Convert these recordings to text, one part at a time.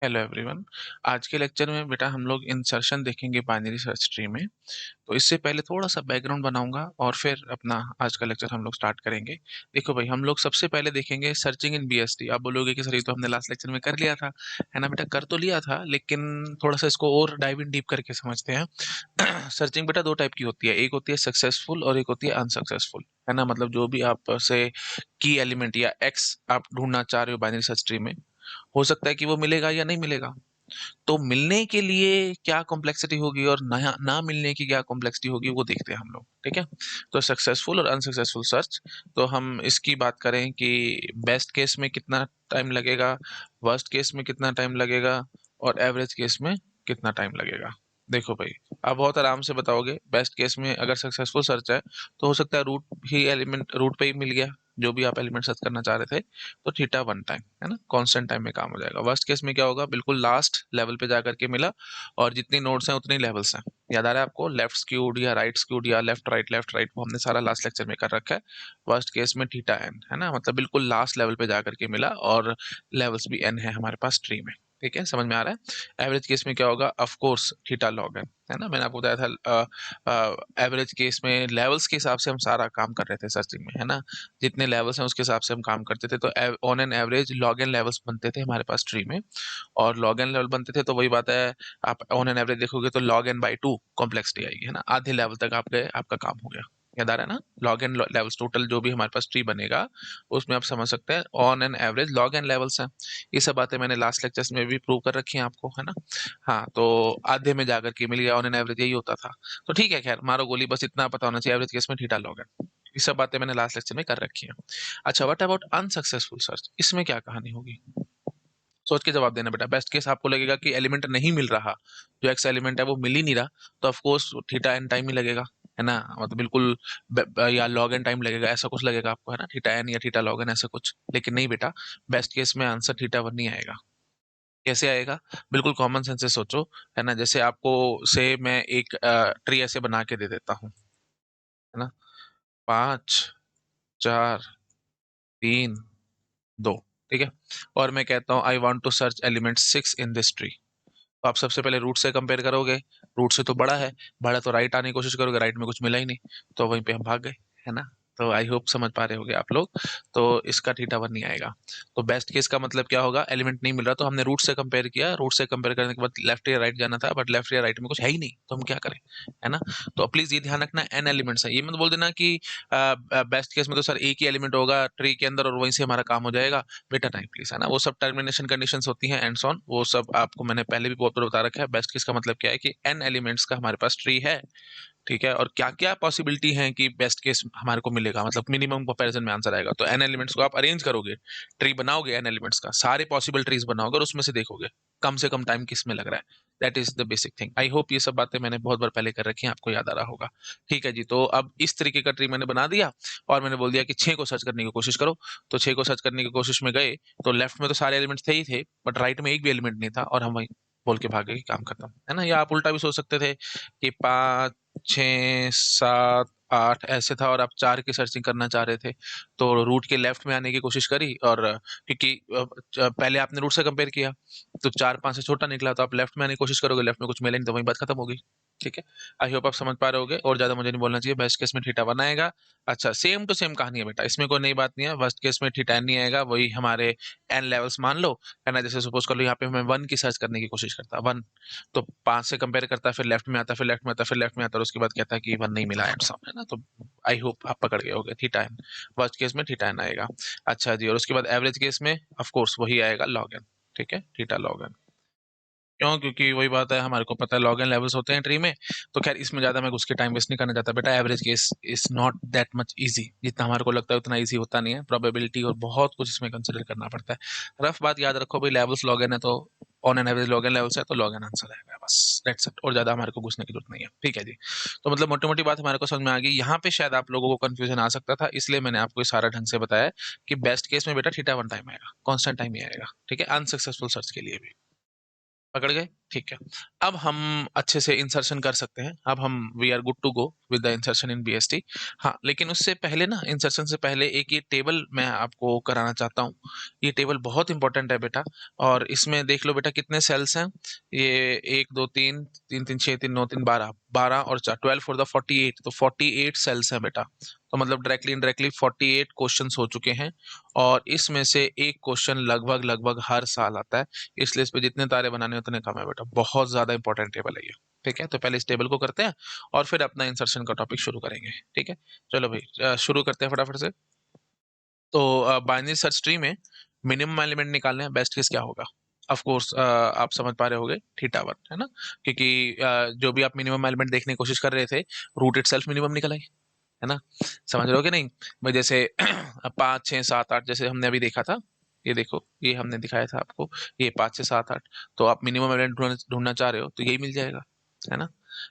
Hello everyone. आज के lecture में बेटा हम लोग इंसर्शन देखेंगे बाइनरी सर्च ट्री में। तो इससे पहले थोड़ा सा बैकग्राउंड बनाऊंगा और फिर अपना आज का लेक्चर हम लोग स्टार्ट करेंगे। देखो भाई, हम लोग सबसे पहले देखेंगे सर्चिंग इन बीएसटी। आप बोलोगे कि सर ये तो हमने लास्ट लेक्चर में कर लिया था, है ना बेटा? कर तो लिया था, लेकिन थोड़ा सा इसको और डाइव इन डीप करके समझते हैं। सर्चिंग बेटा दो टाइप की होती है, एक होती है सक्सेसफुल और एक होती है अनसक्सेसफुल, है ना? मतलब जो भी आप से की एलिमेंट या एक्स आप ढूंढना चाह रहे हो बाइनरी सर्च ट्री में, हो सकता है कि वो मिलेगा या नहीं मिलेगा। तो मिलने के लिए क्या कॉम्प्लेक्सिटी होगी और ना ना मिलने की क्या कॉम्प्लेक्सिटी होगी, वो देखते हैं हम लोग। ठीक है? तो सक्सेसफुल और अनसक्सेसफुल सर्च, तो हम इसकी बात करें कि बेस्ट केस में कितना टाइम लगेगा, वर्स्ट केस में कितना टाइम लगेगा और एवरेज केस में कितना टाइम लगेगा। देखो भाई, आप बहुत आराम से बताओगे। बेस्ट केस में अगर सक्सेसफुल सर्च है तो हो सकता है रूट ही एलिमेंट रूट पे ही मिल गया, जो भी आप एलिमेंट सर्च करना चाह रहे थे, तो थीटा वन टाइम, है ना? कांस्टेंट टाइम में काम हो जाएगा। वर्स्ट केस में क्या होगा, बिल्कुल लास्ट लेवल पे जाकर के मिला और जितनी नोड्स हैं उतनी लेवल्स हैं। याद आ रहा है आपको? लेफ्ट स्क्यूड या राइट स्क्यूड या लेफ्ट राइट, वो हमने सारा लास्ट लेक्चर में कर रखा है। वर्स्ट केस में थीटा एन, है ना? मतलब बिल्कुल लास्ट लेवल पे जाकर के मिला और लेवल्स भी एन है हमारे पास ट्री में। ठीक है, समझ में आ रहा है? एवरेज केस में क्या होगा, of course theta log N, है ना? मैंने आपको बताया था एवरेज केस में लेवल्स के हिसाब से हम सारा काम कर रहे थे सर्चिंग में, है ना? जितने लेवल्स हैं उसके हिसाब से हम काम करते थे। तो on an average log N levels बनते थे हमारे पास ट्री में, और लॉग एन लेवल बनते थे तो वही बात है, आप ऑन एन एवरेज देखोगे तो log n बाई 2 कॉम्प्लेक्सिटी आएगी, है ना? आधे लेवल तक आपका काम हो गया। याद आ रहा है ना? log n लेवल्स टोटल जो भी हमारे पास ट्री बनेगा उसमें आप समझ सकते हैं on an average log n levels हैं। ये सब बातें मैंने लास्ट लेक्चर्स में भी प्रूव कर रखी हैं आपको, है ना? हाँ, तो आधे में जाकर के मिल गया ऑन एन एवरेज, यही होता था। तो ठीक है, खैर मारो गोली, बस इतना पता होना चाहिए एवरेज केस में थीटा log n। ये सब बातें मैंने लास्ट लेक्चर में कर रखी हैं। अच्छा, व्हाट अबाउट अनसक्सेसफुल सर्च, इसमें क्या कहानी होगी? सोच के जवाब देना बेटा। बेस्ट केस आपको लगेगा कि एलिमेंट नहीं मिल रहा, जो एक्स एलिमेंट है वो मिल ही नहीं रहा, तो of course theta n time ही लगेगा, है ना? मतलब बिल्कुल या लॉग एन टाइम लगेगा, ऐसा कुछ लगेगा आपको, है ना? थीटा एन या थीटा लॉग एन ऐसा कुछ। लेकिन नहीं बेटा, बेस्ट केस में आंसर थीटा वन नहीं आएगा। कैसे आएगा? बिल्कुल कॉमन सेंस से सोचो, है ना? जैसे आपको से मैं एक ट्री ऐसे बना के दे देता हूँ, है ना? 5, 4, 3, 2, ठीक है? और मैं कहता हूँ I want to search element 6 in this tree. तो आप सबसे पहले रूट से कंपेयर करोगे, रूट से तो बड़ा है, बड़ा तो राइट आने की कोशिश करोगे, राइट में कुछ मिला ही नहीं, तो वहीं पे हम भाग गए, है ना? तो आई होप समझ पा रहे होगे आप लोग। तो इसका थीटा वन नहीं आएगा। तो बेस्ट केस का मतलब क्या होगा, एलिमेंट नहीं मिल रहा तो हमने रूट से कंपेयर किया, रूट से कंपेयर करने के बाद लेफ्ट या राइट जाना था, बट लेफ्ट या राइट में कुछ है ही नहीं, तो हम क्या करें, है ना? तो प्लीज ये ध्यान रखना, एन एलिमेंट्स है, ये मत बोल देना कि बेस्ट केस में तो सर एक ही एलिमेंट होगा ट्री के अंदर और वहीं से हमारा काम हो जाएगा। बेटा नहीं प्लीज, है ना? वो सब टर्मिनेशन कंडीशंस होती हैं एंड ऑन, वो सब आपको मैंने पहले भी बहुत बार बता रखा है। बेस्ट केस का मतलब क्या है कि एन एलिमेंट्स का हमारे पास ट्री है, ठीक है? और क्या क्या पॉसिबिलिटी है कि बेस्ट केस हमारे को मिलेगा, मतलब मिनिमम कंपैरिजन में आंसर आएगा। तो एन एलिमेंट्स को आप अरेंज करोगे, ट्री बनाओगे, एन एलिमेंट्स का सारे पॉसिबल ट्रीज बनाओगे और उसमें से देखोगे कम से कम टाइम किस में लग रहा है। That is the basic thing. I hope ये सब बातें मैंने बहुत बार पहले कर रखी हैं, आपको याद आ रहा होगा। ठीक है जी, तो अब इस तरीके का ट्री मैंने बना दिया और मैंने बोल दिया कि 6 को सर्च करने की कोशिश करो। तो 6 को सर्च करने की कोशिश में गए, तो लेफ्ट में तो सारे एलिमेंट्स थे ही थे, बट राइट में एक भी एलिमेंट नहीं था और हम वही बोल के भागे कि काम खत्म, है ना? या आप उल्टा भी सोच सकते थे कि 5, 6, 7, 8 ऐसे था और आप 4 की सर्चिंग करना चाह रहे थे, तो रूट के लेफ्ट में आने की कोशिश करी, और क्योंकि पहले आपने रूट से कंपेयर किया तो 4, 5 से छोटा निकला, तो आप लेफ्ट में आने की कोशिश करोगे, लेफ्ट में कुछ मिला नहीं, तो वही बात खत्म होगी। ठीक है? आई होप आप समझ पा रहे होगे, और ज्यादा मुझे नहीं बोलना चाहिए। बेस्ट केस में थीटा वन आएगा। अच्छा, सेम टू सेम कहानी है बेटा, इसमें कोई नई बात नहीं है। वर्स्ट केस में थीटा एन नहीं आएगा, वही हमारे एन लेवल्स मान लो, है ना? जैसे सपोज कर लो यहाँ पे मैं वन की सर्च करने की कोशिश करता, वन, तो 5 से कंपेयर करता है, फिर लेफ्ट में आता, फिर लेफ्ट में आता, फिर लेफ्ट में आता, और उसके बाद कहता है कि वन नहीं मिला एंड सम, है ना? तो आई होप आप पकड़ गए होगे, थीटा एन। वर्स्ट केस में थीटा एन आएगा। अच्छा जी, और उसके बाद एवरेज केस में ऑफ कोर्स वही आएगा लॉग एन। ठीक है, थीटा लॉग एन। क्यों? क्योंकि वही बात है, हमारे को पता है लॉग एन लेवल्स होते हैं ट्री में। तो खैर इसमें ज्यादा मैं घुस के टाइम वेस्ट नहीं करना चाहता बेटा। Average case is not that much easy, जितना हमारे को लगता है उतना इजी होता नहीं है। प्रोबेबिलिटी और बहुत कुछ इसमें कंसिडर करना पड़ता है। रफ बात याद रखो भाई, लेवल्स लॉग एन है तो on an average log N levels है तो लॉग एन आंसर आएगा, बस दैट्स इट। और ज्यादा हमारे को घुसने की जरूरत नहीं है। ठीक है जी, तो मतलब मोटी मोटी बात हमारे को समझ में आ गई। यहाँ पे शायद आप लोगों को कंफ्यूजन आ सकता था, इसलिए मैंने आपको ये सारा ढंग से बताया कि बेस्ट केस में बेटा थीटा वन टाइम आएगा, कॉन्स्टेंट टाइम ही आएगा। ठीक है, अनसक्सेसफुल सर्च के लिए भी। पकड़ गए? ठीक है। अब हम अच्छे से इंसर्शन कर सकते हैं। अब हम we are good to go, with the insertion in BST. हाँ, लेकिन उससे पहले ना, इंसर्शन से पहले एक ये टेबल मैं आपको कराना चाहता हूँ। ये टेबल बहुत इंपॉर्टेंट है बेटा, और इसमें देख लो बेटा कितने सेल्स हैं। ये 1 2 3 3 3 6 3 9 3 12, 12 और 4 12 फॉर द 48, तो 48 सेल्स हैं बेटा। तो मतलब डायरेक्टली इनडायरेक्टली 48 क्वेश्चंस हो चुके हैं, और इसमें से एक क्वेश्चन लगभग लगभग हर साल आता है। इस लिस्ट पे जितने तारे बनाने उतने कम है बेटा, बहुत ज्यादा इंपॉर्टेंट टेबल है ये। ठीक है, तो पहले इस टेबल को करते हैं और फिर अपना इंसर्शन का टॉपिक शुरू करेंगे। ठीक है, चलो भाई शुरू करते हैं फटाफट से। तो बाइनरी सर्च ट्री में मिनिमम एलिमेंट निकालने हैं, बेस्ट केस क्या होगा? ऑफ कोर्स आप समझ पा रहे होगे, थीटा वन, है ना? क्योंकि जो भी आप मिनिमम एलिमेंट देखने की कोशिश कर रहे थे, रूट इटसेल्फ मिनिमम निकल आई, है ना? समझ रहे हो कि नहीं भाई? जैसे 5 6 7 8 जैसे हमने अभी देखा था, ये देखो, ये हमने दिखाया था आपको, ये 5 6 7 8। तो आप मिनिमम एलिमेंट ढूंढना चाह रहे हो तो यही मिल जाएगा, है ना?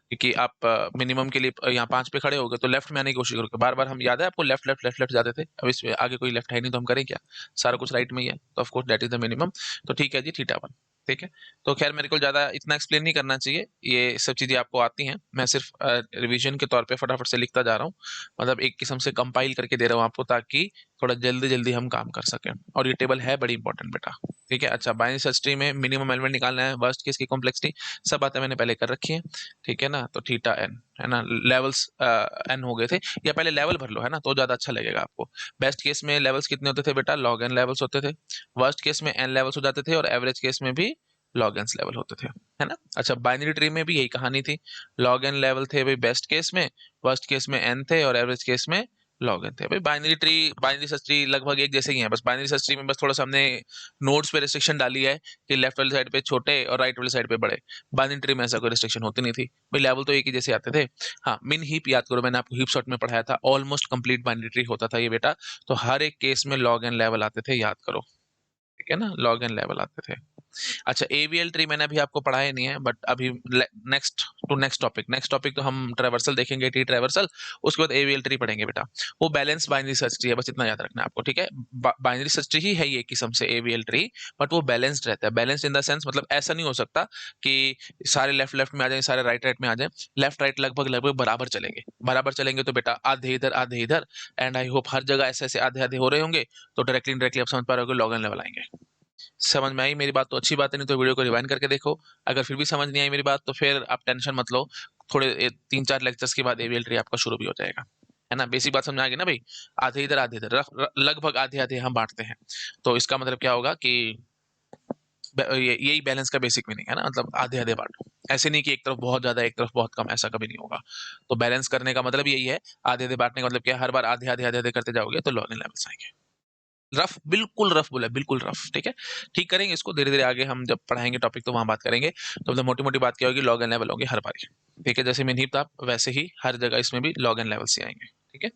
क्योंकि आप मिनिमम के लिए यहाँ 5 पे खड़े हो गए तो लेफ्ट में आने की कोशिश करोगे बार बार। हम याद है आपको, लेफ्ट लेफ्ट लेफ्ट लेफ्ट जाते थे, अब इसमें आगे कोई लेफ्ट है नहीं तो हम करें क्या? सारा कुछ राइट में ही है, तो of course that is the minimum. तो ठीक है जी, थीटा वन। ठीक है, तो खैर मेरे को ज्यादा इतना एक्सप्लेन नहीं करना चाहिए, ये सब चीजें आपको आती हैं। मैं सिर्फ रिवीजन के तौर पे फटाफट से लिखता जा रहा हूँ, मतलब एक किस्म से कंपाइल करके दे रहा हूँ आपको, ताकि थोड़ा जल्दी जल्दी हम काम कर सकें। और ये टेबल है बड़ी इंपॉर्टेंट बेटा। ठीक है, अच्छा, बाइनरी सर्च ट्री में मिनिमम एलिमेंट निकालना है, वर्स्ट केस की कॉम्प्लेक्सिटी सब बातें मैंने पहले कर रखी है। ठीक है ना, तो थीटा एन, है ना? लेवल्स एन हो गए थे, या पहले लेवल भर लो, है ना, तो ज्यादा अच्छा लगेगा आपको। बेस्ट केस में लेवल्स कितने होते थे बेटा? लॉग एन लेवल्स होते थे। वर्स्ट केस में एन लेवल्स हो जाते थे, और एवरेज केस में भी लॉग एन लेवल होते थे, है ना? अच्छा, बाइनरी ट्री में भी यही कहानी थी, लॉग एन लेवल थे भाई बेस्ट केस में, वर्स्ट केस में एन थे, और एवरेज केस में लॉग एन थे भाई। Binary tree, binary search tree लगभग एक जैसे ही है, बस बाइनरी सर्च ट्री में बस थोड़ा सा हमने नोड्स पे रिस्ट्रिक्शन डाली है कि लेफ्ट वाली साइड पे छोटे और राइट वाली साइड पे बड़े। बाइनरी ट्री में ऐसा कोई रिस्ट्रिक्शन होती नहीं थी भाई, लेवल तो एक ही जैसे आते थे। हाँ, मिन हीप याद करो, मैंने आपको हीप सॉर्ट में पढ़ाया था, ऑलमोस्ट कंप्लीट बाइनरी ट्री होता था ये बेटा। तो हर एक केस में लॉग एन लेवल आते थे, याद करो। ठीक है ना, लॉग एन लेवल आते थे। अच्छा, एवीएल ट्री मैंने अभी आपको पढ़ाया नहीं है, बट अभी नेक्स्ट टॉपिक तो हम ट्रेवर्सल देखेंगे, टी ट्रेवर्सल। उसके बाद एवीएल ट्री पढ़ेंगे बेटा। वो बैलेंस बाइनरी सर्च ट्री है, बस इतना याद रखना है आपको। ठीक है, बाइनरी सर्च ट्री ही है ये किस्म से एवीएल ट्री, बट वो बैलेंस्ड रहता है। बैलेंस्ड इन द सेंस, मतलब ऐसा नहीं हो सकता कि सारे लेफ्ट लेफ्ट में आ जाए, सारे राइट राइट में आ जाए। लेफ्ट राइट लगभग लगभग बराबर चलेंगे, बराबर चलेंगे तो बेटा आधे इधर आधे इधर, एंड आई होप हर जगह ऐसे ऐसे आधे आधे हो रहे होंगे, तो डायरेक्टली इनडायरेक्टली आप समझ पा रहे हो लॉग एन लेवल आएंगे। समझ में आई मेरी बात तो अच्छी बात है, नहीं तो वीडियो को रिवाइंड करके देखो। अगर फिर भी समझ नहीं आई मेरी बात, तो फिर आप टेंशन मत लो, थोड़े 3 4 लेक्चर्स के बाद एवीएल ट्री आपका शुरू भी हो जाएगा, है ना? बेसिक बात समझ आ गई ना भाई? आधे इधर लगभग आधे आधे हम बांटते हैं, तो इसका मतलब क्या होगा कि यही बैलेंस का बेसिक मीनिंग है ना, मतलब आधे आधे बांटो। ऐसे नहीं कि एक तरफ बहुत ज्यादा एक तरफ बहुत कम, ऐसा कभी नहीं होगा। तो बैलेंस करने का मतलब यही है, आधे आधे बांटने का मतलब क्या है? हर बार आधे आधे आधे आधे करते जाओगे तो लॉग इन लेवल्स आएंगे। रफ, बिल्कुल रफ बोला, बिल्कुल रफ। ठीक है, ठीक करेंगे इसको धीरे धीरे, आगे हम जब पढ़ाएंगे टॉपिक तो वहां बात करेंगे। तो मतलब मोटी मोटी बात क्या होगी, लॉग एन लेवल होंगे हर बार। ठीक है, जैसे मिनहिप था वैसे ही हर जगह इसमें भी लॉग एन लेवल से आएंगे। ठीक है,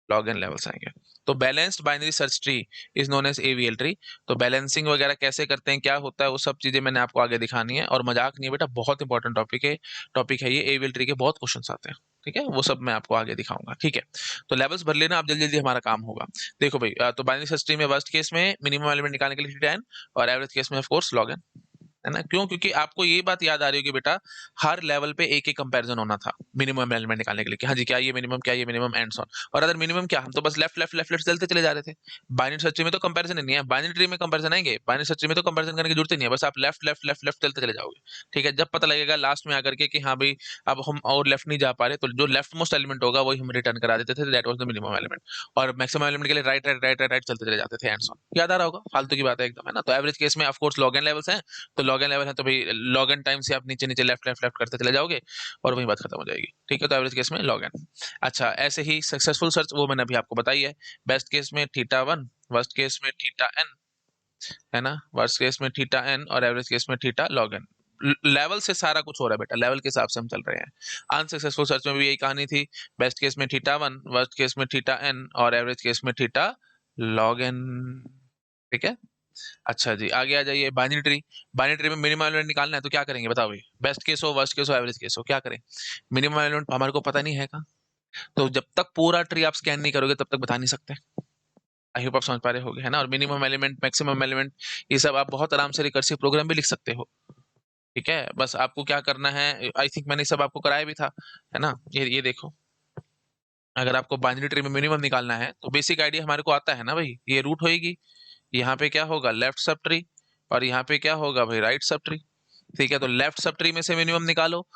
लॉग एन लेवल्स आएंगे। तो balanced binary search tree is known as AVL tree. तो बैलेंसिंग वगैरह कैसे करते हैं, क्या होता है, वो सब चीजें मैंने आपको आगे दिखानी है, और मजाक नहीं है बेटा, बहुत इंपॉर्टेंट टॉपिक है ये। एवीएल ट्री के बहुत क्वेश्चन आते हैं। ठीक है, वो सब मैं आपको आगे दिखाऊंगा। ठीक है, तो लेवल्स भर लेना आप, जल्दी जल्दी हमारा काम होगा। देखो भाई, तो बाइनरी सर्च ट्री में वर्स्ट केस में मिनिमम एलिमेंट निकालने के लिए थीटा n, और एवरेज केस में ऑफ कोर्स लॉग n, है ना? क्यों? क्योंकि आपको ये बात याद आ रही होगी बेटा, हर लेवल पे एक एक कंपैरिजन होना था मिनिमम एलिमेंट निकालने के लिए, कि हाँ जी क्या ये मिनिमम, क्या ये मिनिमम, एंड सो ऑन। और अगर मिनिमम क्या, हम तो बस लेफ्ट लेफ्ट लेफ्ट लेफ्ट चलते चले जा रहे थे। बाइनरी सर्च ट्री में तो कंपैरिजन ही नहीं है, बाइनरी ट्री में कंपैरिजन आएंगे, बाइनरी सर्च ट्री में तो कंपैरिजन करने की जरूरत ही नहीं है, बस आप लेफ्ट लेफ्ट लेफ्ट लेफ्ट चलते चले जाओगे। ठीक है, जब पता लगेगा लास्ट में आकर के कि हाँ भाई अब हम और लेफ्ट नहीं जा पा रहे, तो जो लेफ्ट मोस्ट एलिमेंट होगा वही हम रिटर्न करा देते थे, that was the minimum element. और मैक्सिमम एलिमेंट के लिए right right right right right चलते चले जाते थे, एंड सो ऑन। याद आ रहा होगा, फालतू की बात है एकदम, है ना? तो एवरेज केस में of course log N levels हैं, तो लॉग एन लेवल है तो भाई लॉग एन टाइम से आप नीचे नीचे लेफ्ट लेफ्ट लेफ्ट करते चले जाओगे, और वही बात खत्म हो जाएगी। ठीक है, तो एवरेज केस में लॉग एन। अच्छा, ऐसे ही सक्सेसफुल सर्च वो मैंने अभी आपको बताई है, बेस्ट केस में थीटा वन, वर्स्ट केस में थीटा एन, है ना? वर्स्ट केस में थीटा एन, और एवरेज केस में थीटा लॉग एन। लेवल से सारा कुछ हो रहा है बेटा, लेवल के हिसाब से हम चल रहे हैं। अनसक्सेसफुल सर्च में भी यही कहानी थी, बेस्ट केस में थीटा वन, वर्स्ट केस में थीटा एन, और एवरेज केस में थीटा लॉग एन। ठीक है, अच्छा जी, आगे आ जाइए। बाइनरी ट्री, बाइनरी ट्री में मिनिमम एलिमेंट निकालना है तो क्या करेंगे बताओ भाई? बेस्ट केस हो, वर्स्ट केस हो, एवरेज केस हो, क्या करें? मिनिमम एलिमेंट हमारे को पता नहीं है का, तो जब तक पूरा ट्री आप स्कैन नहीं करोगे तब तक बता नहीं सकते। आई होप आप समझ पा रहे होगे, है ना? और मिनिमम एलिमेंट, मैक्सिमम एलिमेंट, ये सब आप बहुत आराम से रिकर्सिव प्रोग्राम भी लिख सकते हो। ठीक है, बस आपको क्या करना है, आई थिंक मैंने सब आपको कराया भी था, है ना? ये देखो, अगर आपको बाइनरी ट्री में मिनिमम निकालना है तो बेसिक आइडिया हमारे को आता है ना भाई, ये रूट होएगी, यहाँ पे क्या होगा लेफ्ट सब ट्री, और यहाँ पे क्या होगा भाई राइट सब ट्री। ठीक है, तो लेफ्ट सब ट्री में से मिनिमम निकालो,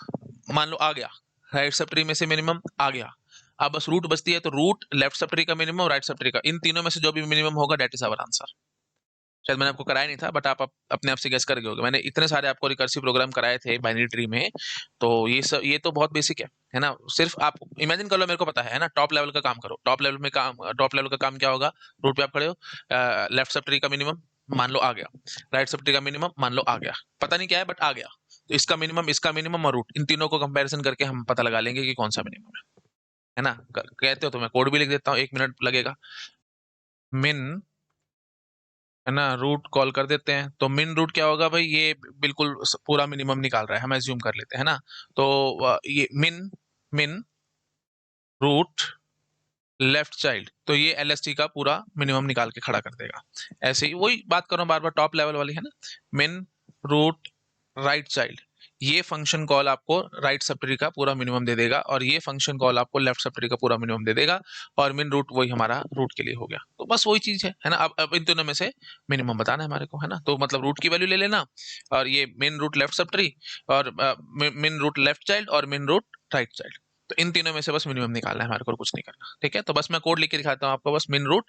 मान लो आ गया, राइट सब ट्री में से मिनिमम आ गया, अब बस रूट बचती है, तो रूट लेफ्ट सब ट्री का मिनिमम, राइट सब ट्री का, इन तीनों में से जो भी मिनिमम होगा दैट इज आवर आंसर। शायद मैंने आपको कराया नहीं था, बट आप अपने आप से गेस कर गए होगे, मैंने इतने सारे आपको रिकर्सिव प्रोग्राम कराए थे बाइनरी ट्री में, तो ये सब ये तो बहुत बेसिक है ना। सिर्फ आप इमेजिन कर लो, मेरे को पता है ना, टॉप लेवल का काम करो, टॉप लेवल का काम क्या होगा, रूट पे आप खड़े हो, लेफ्ट सब ट्री का मिनिमम मान लो आ गया, राइट सब ट्री का मिनिमम मान लो आ गया, पता नहीं क्या है बट आ गया, तो इसका मिनिमम और रूट, इन तीनों को कंपैरिजन करके हम पता लगा लेंगे कि कौन सा मिनिमम है ना। कहते हो तो मैं कोड भी लिख देता हूँ, 1 मिनट लगेगा। मिन, है ना, रूट कॉल कर देते हैं, तो मिन रूट क्या होगा भाई, ये बिल्कुल पूरा मिनिमम निकाल रहा है, हम एज्यूम कर लेते हैं ना। तो ये मिन मिन रूट लेफ्ट चाइल्ड, तो ये एलएसटी का पूरा मिनिमम निकाल के खड़ा कर देगा। ऐसे ही वही बात कर रहा हूँ बार बार, टॉप लेवल वाली है ना, मिन रूट राइट चाइल्ड, ये फंक्शन कॉल आपको राइट सबट्री का पूरा मिनिमम दे देगा, और ये फंक्शन कॉल आपको लेफ्ट सबट्री का पूरा मिनिमम दे देगा, और मिन रूट वही हमारा रूट के लिए हो गया। तो बस वही चीज है ना, अब इन दोनों में से मिनिमम बताना है हमारे को, है ना, तो मतलब रूट की वैल्यू ले लेना, और ये मिन रूट लेफ्ट सबट्री, और मिन रूट लेफ्ट चाइल्ड, और मिन रूट राइट चाइल्ड, तो इन तीनों में से बस मिनिमम निकालना है हमारे को, और कुछ नहीं करना। ठीक है, तो बस मैं कोड लिख के दिखाता हूँ आपको, बस मिन रूट,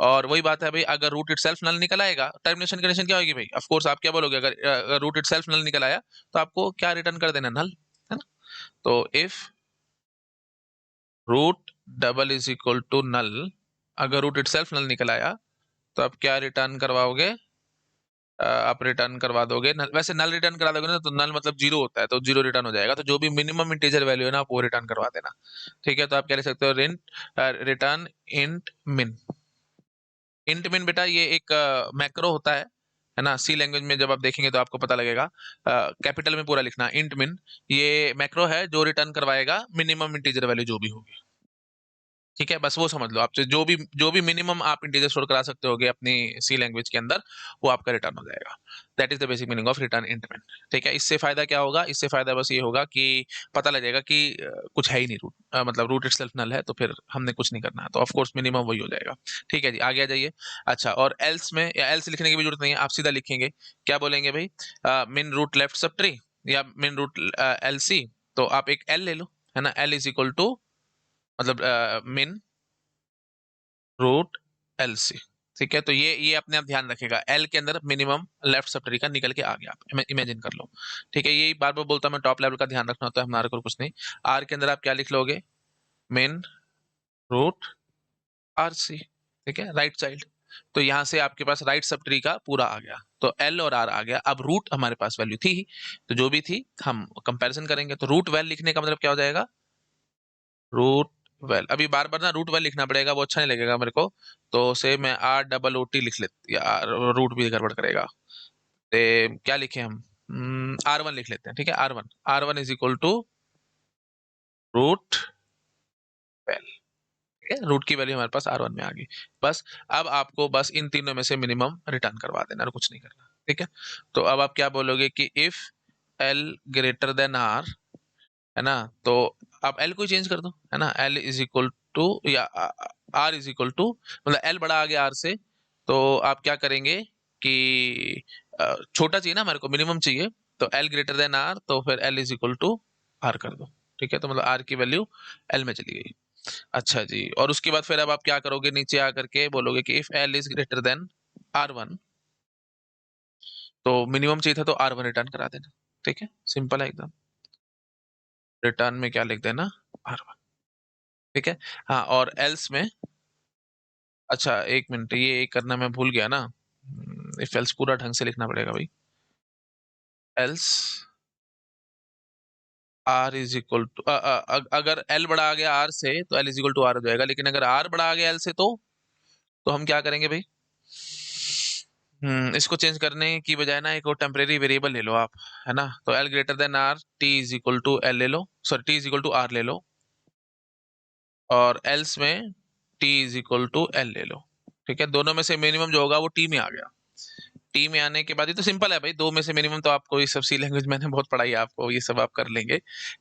और वही बात है भाई, अगर रूट इटसेल्फ नल निकल आएगा, टर्मिनेशन कंडीशन क्या होगी भाई, ऑफ कोर्स आप क्या बोलोगे, अगर रूट इटसेल्फ नल निकल आया तो आपको क्या रिटर्न कर देना, नल, है ना। तो if root double is equal to null, अगर रूट इटसेल्फ नल निकल आया तो आप क्या रिटर्न करवाओगे, आप रिटर्न करवा दोगे नल, वैसे नल रिटर्न करा दोगे ना, तो नल मतलब जीरो होता है, तो जीरो रिटर्न हो जाएगा, तो जो भी मिनिमम इंटीजर वैल्यू है ना आप वो रिटर्न करवा देना। ठीक है, तो आप क्या लिख सकते हो, रिटर्न इंट मिन। इंट मिन बेटा ये एक मैक्रो होता है ना, सी लैंग्वेज में जब आप देखेंगे तो आपको पता लगेगा, कैपिटल में पूरा लिखना इंट मिन, ये मैक्रो है जो रिटर्न करवाएगा मिनिमम इंटीजर वैल्यू जो भी होगी। ठीक है, बस वो समझ लो, आपसे जो भी मिनिमम आप इंटीजर स्टोर करा सकते होगे अपनी सी लैंग्वेज के अंदर, वो आपका रिटर्न हो जाएगा। That is the basic meaning of return int. ठीक है, इससे फायदा क्या होगा, इससे फायदा बस ये होगा कि पता लगेगा कि कुछ है ही नहीं रूट, मतलब रूट इटसेल्फ नल है, तो फिर हमने कुछ नहीं करना है, तो ऑफ कोर्स मिनिमम वही हो जाएगा। ठीक है जी, आगे आ जाइए। अच्छा, और एल्स में, या एल्स लिखने की भी जरूरत नहीं है, आप सीधा लिखेंगे, क्या बोलेंगे भाई, मिन रूट लेफ्ट सब ट्री या मिन रूट एल सी, तो आप एक एल ले लो, है ना, एल इज इक्वल टू, मतलब मिन रूट एल सी। ठीक है, तो ये अपने आप ध्यान रखेगा, एल के अंदर मिनिमम लेफ्ट सब ट्री का निकल के आ गया, आप इमेजिन कर लो। ठीक है, यही बार बार बोलता हूं मैं, टॉप लेवल का ध्यान रखना होता है हमारे को, कुछ नहीं। आर के अंदर आप क्या लिख लोगे, मिन रूट आर सी। ठीक है, राइट चाइल्ड, तो यहां से आपके पास राइट सब ट्री का पूरा आ गया, तो एल और आर आ गया। अब रूट हमारे पास वैल्यू थी ही, तो जो भी थी हम कंपैरिजन करेंगे, तो रूट वैल लिखने का मतलब क्या हो जाएगा, रूट वेल, अभी बार बार ना रूट वेल लिखना पड़ेगा, वो अच्छा नहीं लगेगा मेरे को, तो से मैं आर डबल ओ टी लिख लेते, या रूट भी गड़बड़ करेगा, ते क्या लिखे हम, आर वन लिख लेते हैं। ठीक है, R one is equal to root val. ठीक है, रूट की वैल्यू हमारे पास आर वन में आ गई, बस। अब आपको बस इन तीनों में से मिनिमम रिटर्न करवा देना, और कुछ नहीं करना। ठीक है, तो अब आप क्या बोलोगे कि if L greater than R, है ना, तो आप एल को चेंज कर दो, है ना, एल इज इक्वल टू, या आर इज इक्वल टू, मतलब एल बड़ा आ गया आर से, तो आप क्या करेंगे कि छोटा चाहिए ना हमारे को, मिनिमम चाहिए, तो एल ग्रेटर देन आर, तो फिर L is equal to R कर दो। ठीक है, तो मतलब आर की वैल्यू एल में चली गई। अच्छा जी, और उसके बाद फिर अब आप क्या करोगे, नीचे आकर के बोलोगे कि if L is greater than R one, तो मिनिमम चाहिए था तो आर वन रिटर्न करा देना। ठीक है, सिंपल है एकदम, रिटर्न में क्या लिख देना, आर वन। ठीक है, हाँ, और एल्स में, अच्छा एक मिनट, ये करना मैं भूल गया ना, इफ एल्स पूरा ढंग से लिखना पड़ेगा भाई, else R is equal to, अगर एल बड़ा आ गया आर से तो L is equal to R हो जाएगा, लेकिन अगर आर बड़ा आ गया एल से तो हम क्या करेंगे भाई, इसको चेंज करने की बजाय ना एक और टेम्परेरी वेरिएबल ले लो आप, है ना, तो L greater than R, T is equal to L ले लो, sorry T is equal to R ले लो, और एल्स में T is equal to L ले लो। ठीक है, दोनों में से मिनिमम जो होगा वो टी में आ गया। टी में आने के बाद, ये तो सिंपल है भाई, दो में से मिनिमम तो आपको ये सब सी लैंग्वेज मैंने बहुत पढ़ाई है आपको, ये सब आप कर लेंगे।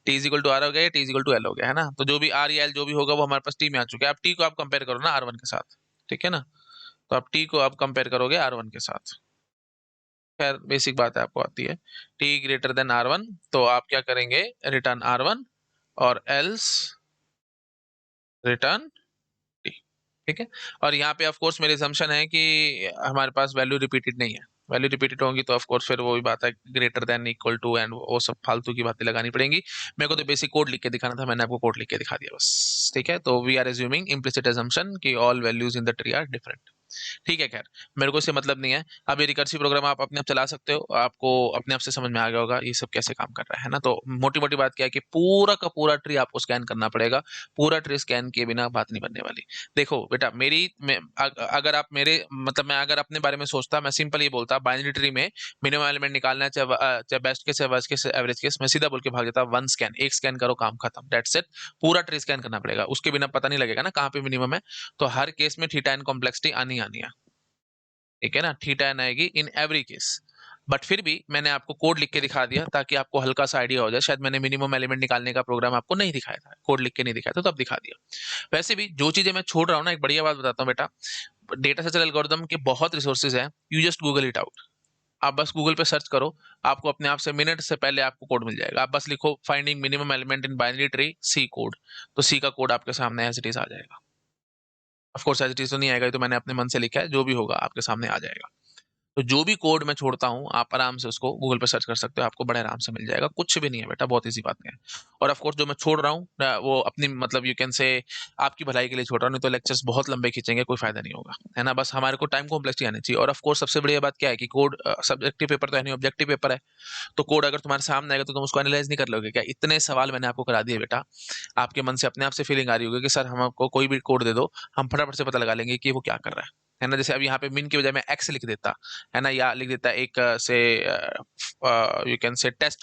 T is equal to R हो गया या T is equal to L हो गया, है ना। तो जो भी आर या एल जो भी होगा वो हमारे पास टी में आ चुके हैं। आप टी को आप कंपेयर करो ना आर वन के साथ, ठीक है ना। तो आप टी को आप कंपेयर करोगे आर वन के साथ। खैर बेसिक बात है, आपको आती है। T greater than R one, तो आप क्या करेंगे, रिटर्न आर वन और एल्स रिटर्न टी, ठीक है। और यहाँ पे ऑफ कोर्स मेरी assumption है कि हमारे पास वैल्यू रिपीटेड नहीं है। वैल्यू रिपीटेड होंगी तो ऑफ कोर्स फिर वो ही बात है, greater than equal to and वो सब फालतू की बातें लगानी पड़ेंगी। मेरे को तो बेसिक कोड लिख के दिखाना था, मैंने आपको कोड लिख के दिखा दिया बस, ठीक है। तो we are assuming implicit assumption कि all values in the tree are different, ठीक है। खैर मेरे को इससे मतलब नहीं है। अब ये रिकर्सिव प्रोग्राम आप अपने आप चला सकते हो, आपको अपने आप से समझ में आ गया होगा ये सब कैसे काम कर रहा है ना। तो मोटी मोटी बात क्या है कि पूरा का पूरा ट्री आपको स्कैन करना पड़ेगा। पूरा ट्री स्कैन किए बिना बात नहीं बनने वाली। देखो बेटा, अगर आप मेरे मतलब मैं अगर अपने बारे में सोचता, मैं सिंपल ये बोलता बाइनरी ट्री में मिनिमम एलिमेंट निकालना है, चाहे बेस्ट केस है वर्स्ट केस एवरेज केस, मैं सीधा बोल के भाग जाता वन स्कैन, एक स्कैन करो काम खत्म, दैट्स इट। पूरा ट्री स्कैन करना पड़ेगा, उसके बिना पता नहीं लगेगा ना कहाँ पे मिनिमम है। तो हर केस में थीटा एन कॉम्प्लेक्सिटी आनी आनी है, ठीक है ना। थीटा एन आएगी इन एवरी केस। बट फिर भी मैंने आपको कोड लिख के दिखा दिया ताकि आपको हल्का सा आइडिया हो जाए। शायद मैंने मिनिमम एलिमेंट निकालने का प्रोग्राम आपको नहीं दिखाया था, कोड लिख के नहीं दिखाया था, तो अब दिखा दिया। वैसे भी जो चीजें मैं छोड़ रहा हूँ ना, एक बढ़िया बात बताता हूँ बेटा, डेटा स्ट्रक्चर एल्गोरिथम के बहुत रिसोर्सेज हैं, you just Google it out. आप बस गूगल पे सर्च करो, आपको अपने आप से मिनट से पहले आपको कोड मिल जाएगा। आप बस लिखो finding minimum element in binary tree C code, तो सी का कोड आपके सामने एज इट इज आ जाएगा। Of course as it is तो नहीं आएगा, ये तो मैंने अपने मन से लिखा है, जो भी होगा आपके सामने आ जाएगा। तो जो भी कोड मैं छोड़ता हूँ आप आराम से उसको गूगल पे सर्च कर सकते हो, आपको बड़े आराम से मिल जाएगा। कुछ भी नहीं है बेटा, बहुत इजी बात है। और ऑफ कोर्स जो मैं छोड़ रहा हूँ वो अपनी मतलब यू कैन से आपकी भलाई के लिए छोड़ रहा हूँ, नहीं तो लेक्चर्स बहुत लंबे खींचेंगे, कोई फायदा नहीं होगा, है ना। बस हमारे को टाइम कॉम्प्लेक्सिटी आनी चाहिए। और ऑफ कोर्स सबसे बढ़िया बात क्या है कि कोड सब्जेक्टिव पेपर तो है नहीं, ऑब्जेक्टिव पेपर है। तो कोड अगर तुम्हारे सामने आएगा तो तुम उसको एनालाइज नहीं कर लोगे क्या? इतने सवाल मैंने आपको करा दिए बेटा, आपके मन से अपने आप से फीलिंग आ रही होगी कि सर हम आपको कोई भी कोड दे दो, हम फटाफट से पता लगा लेंगे कि वो क्या कर रहा है ना। जैसे अब यहाँ पे मिन की बजाय मैं एक्स लिख देता, है ना, या लिख देता एक से you can say test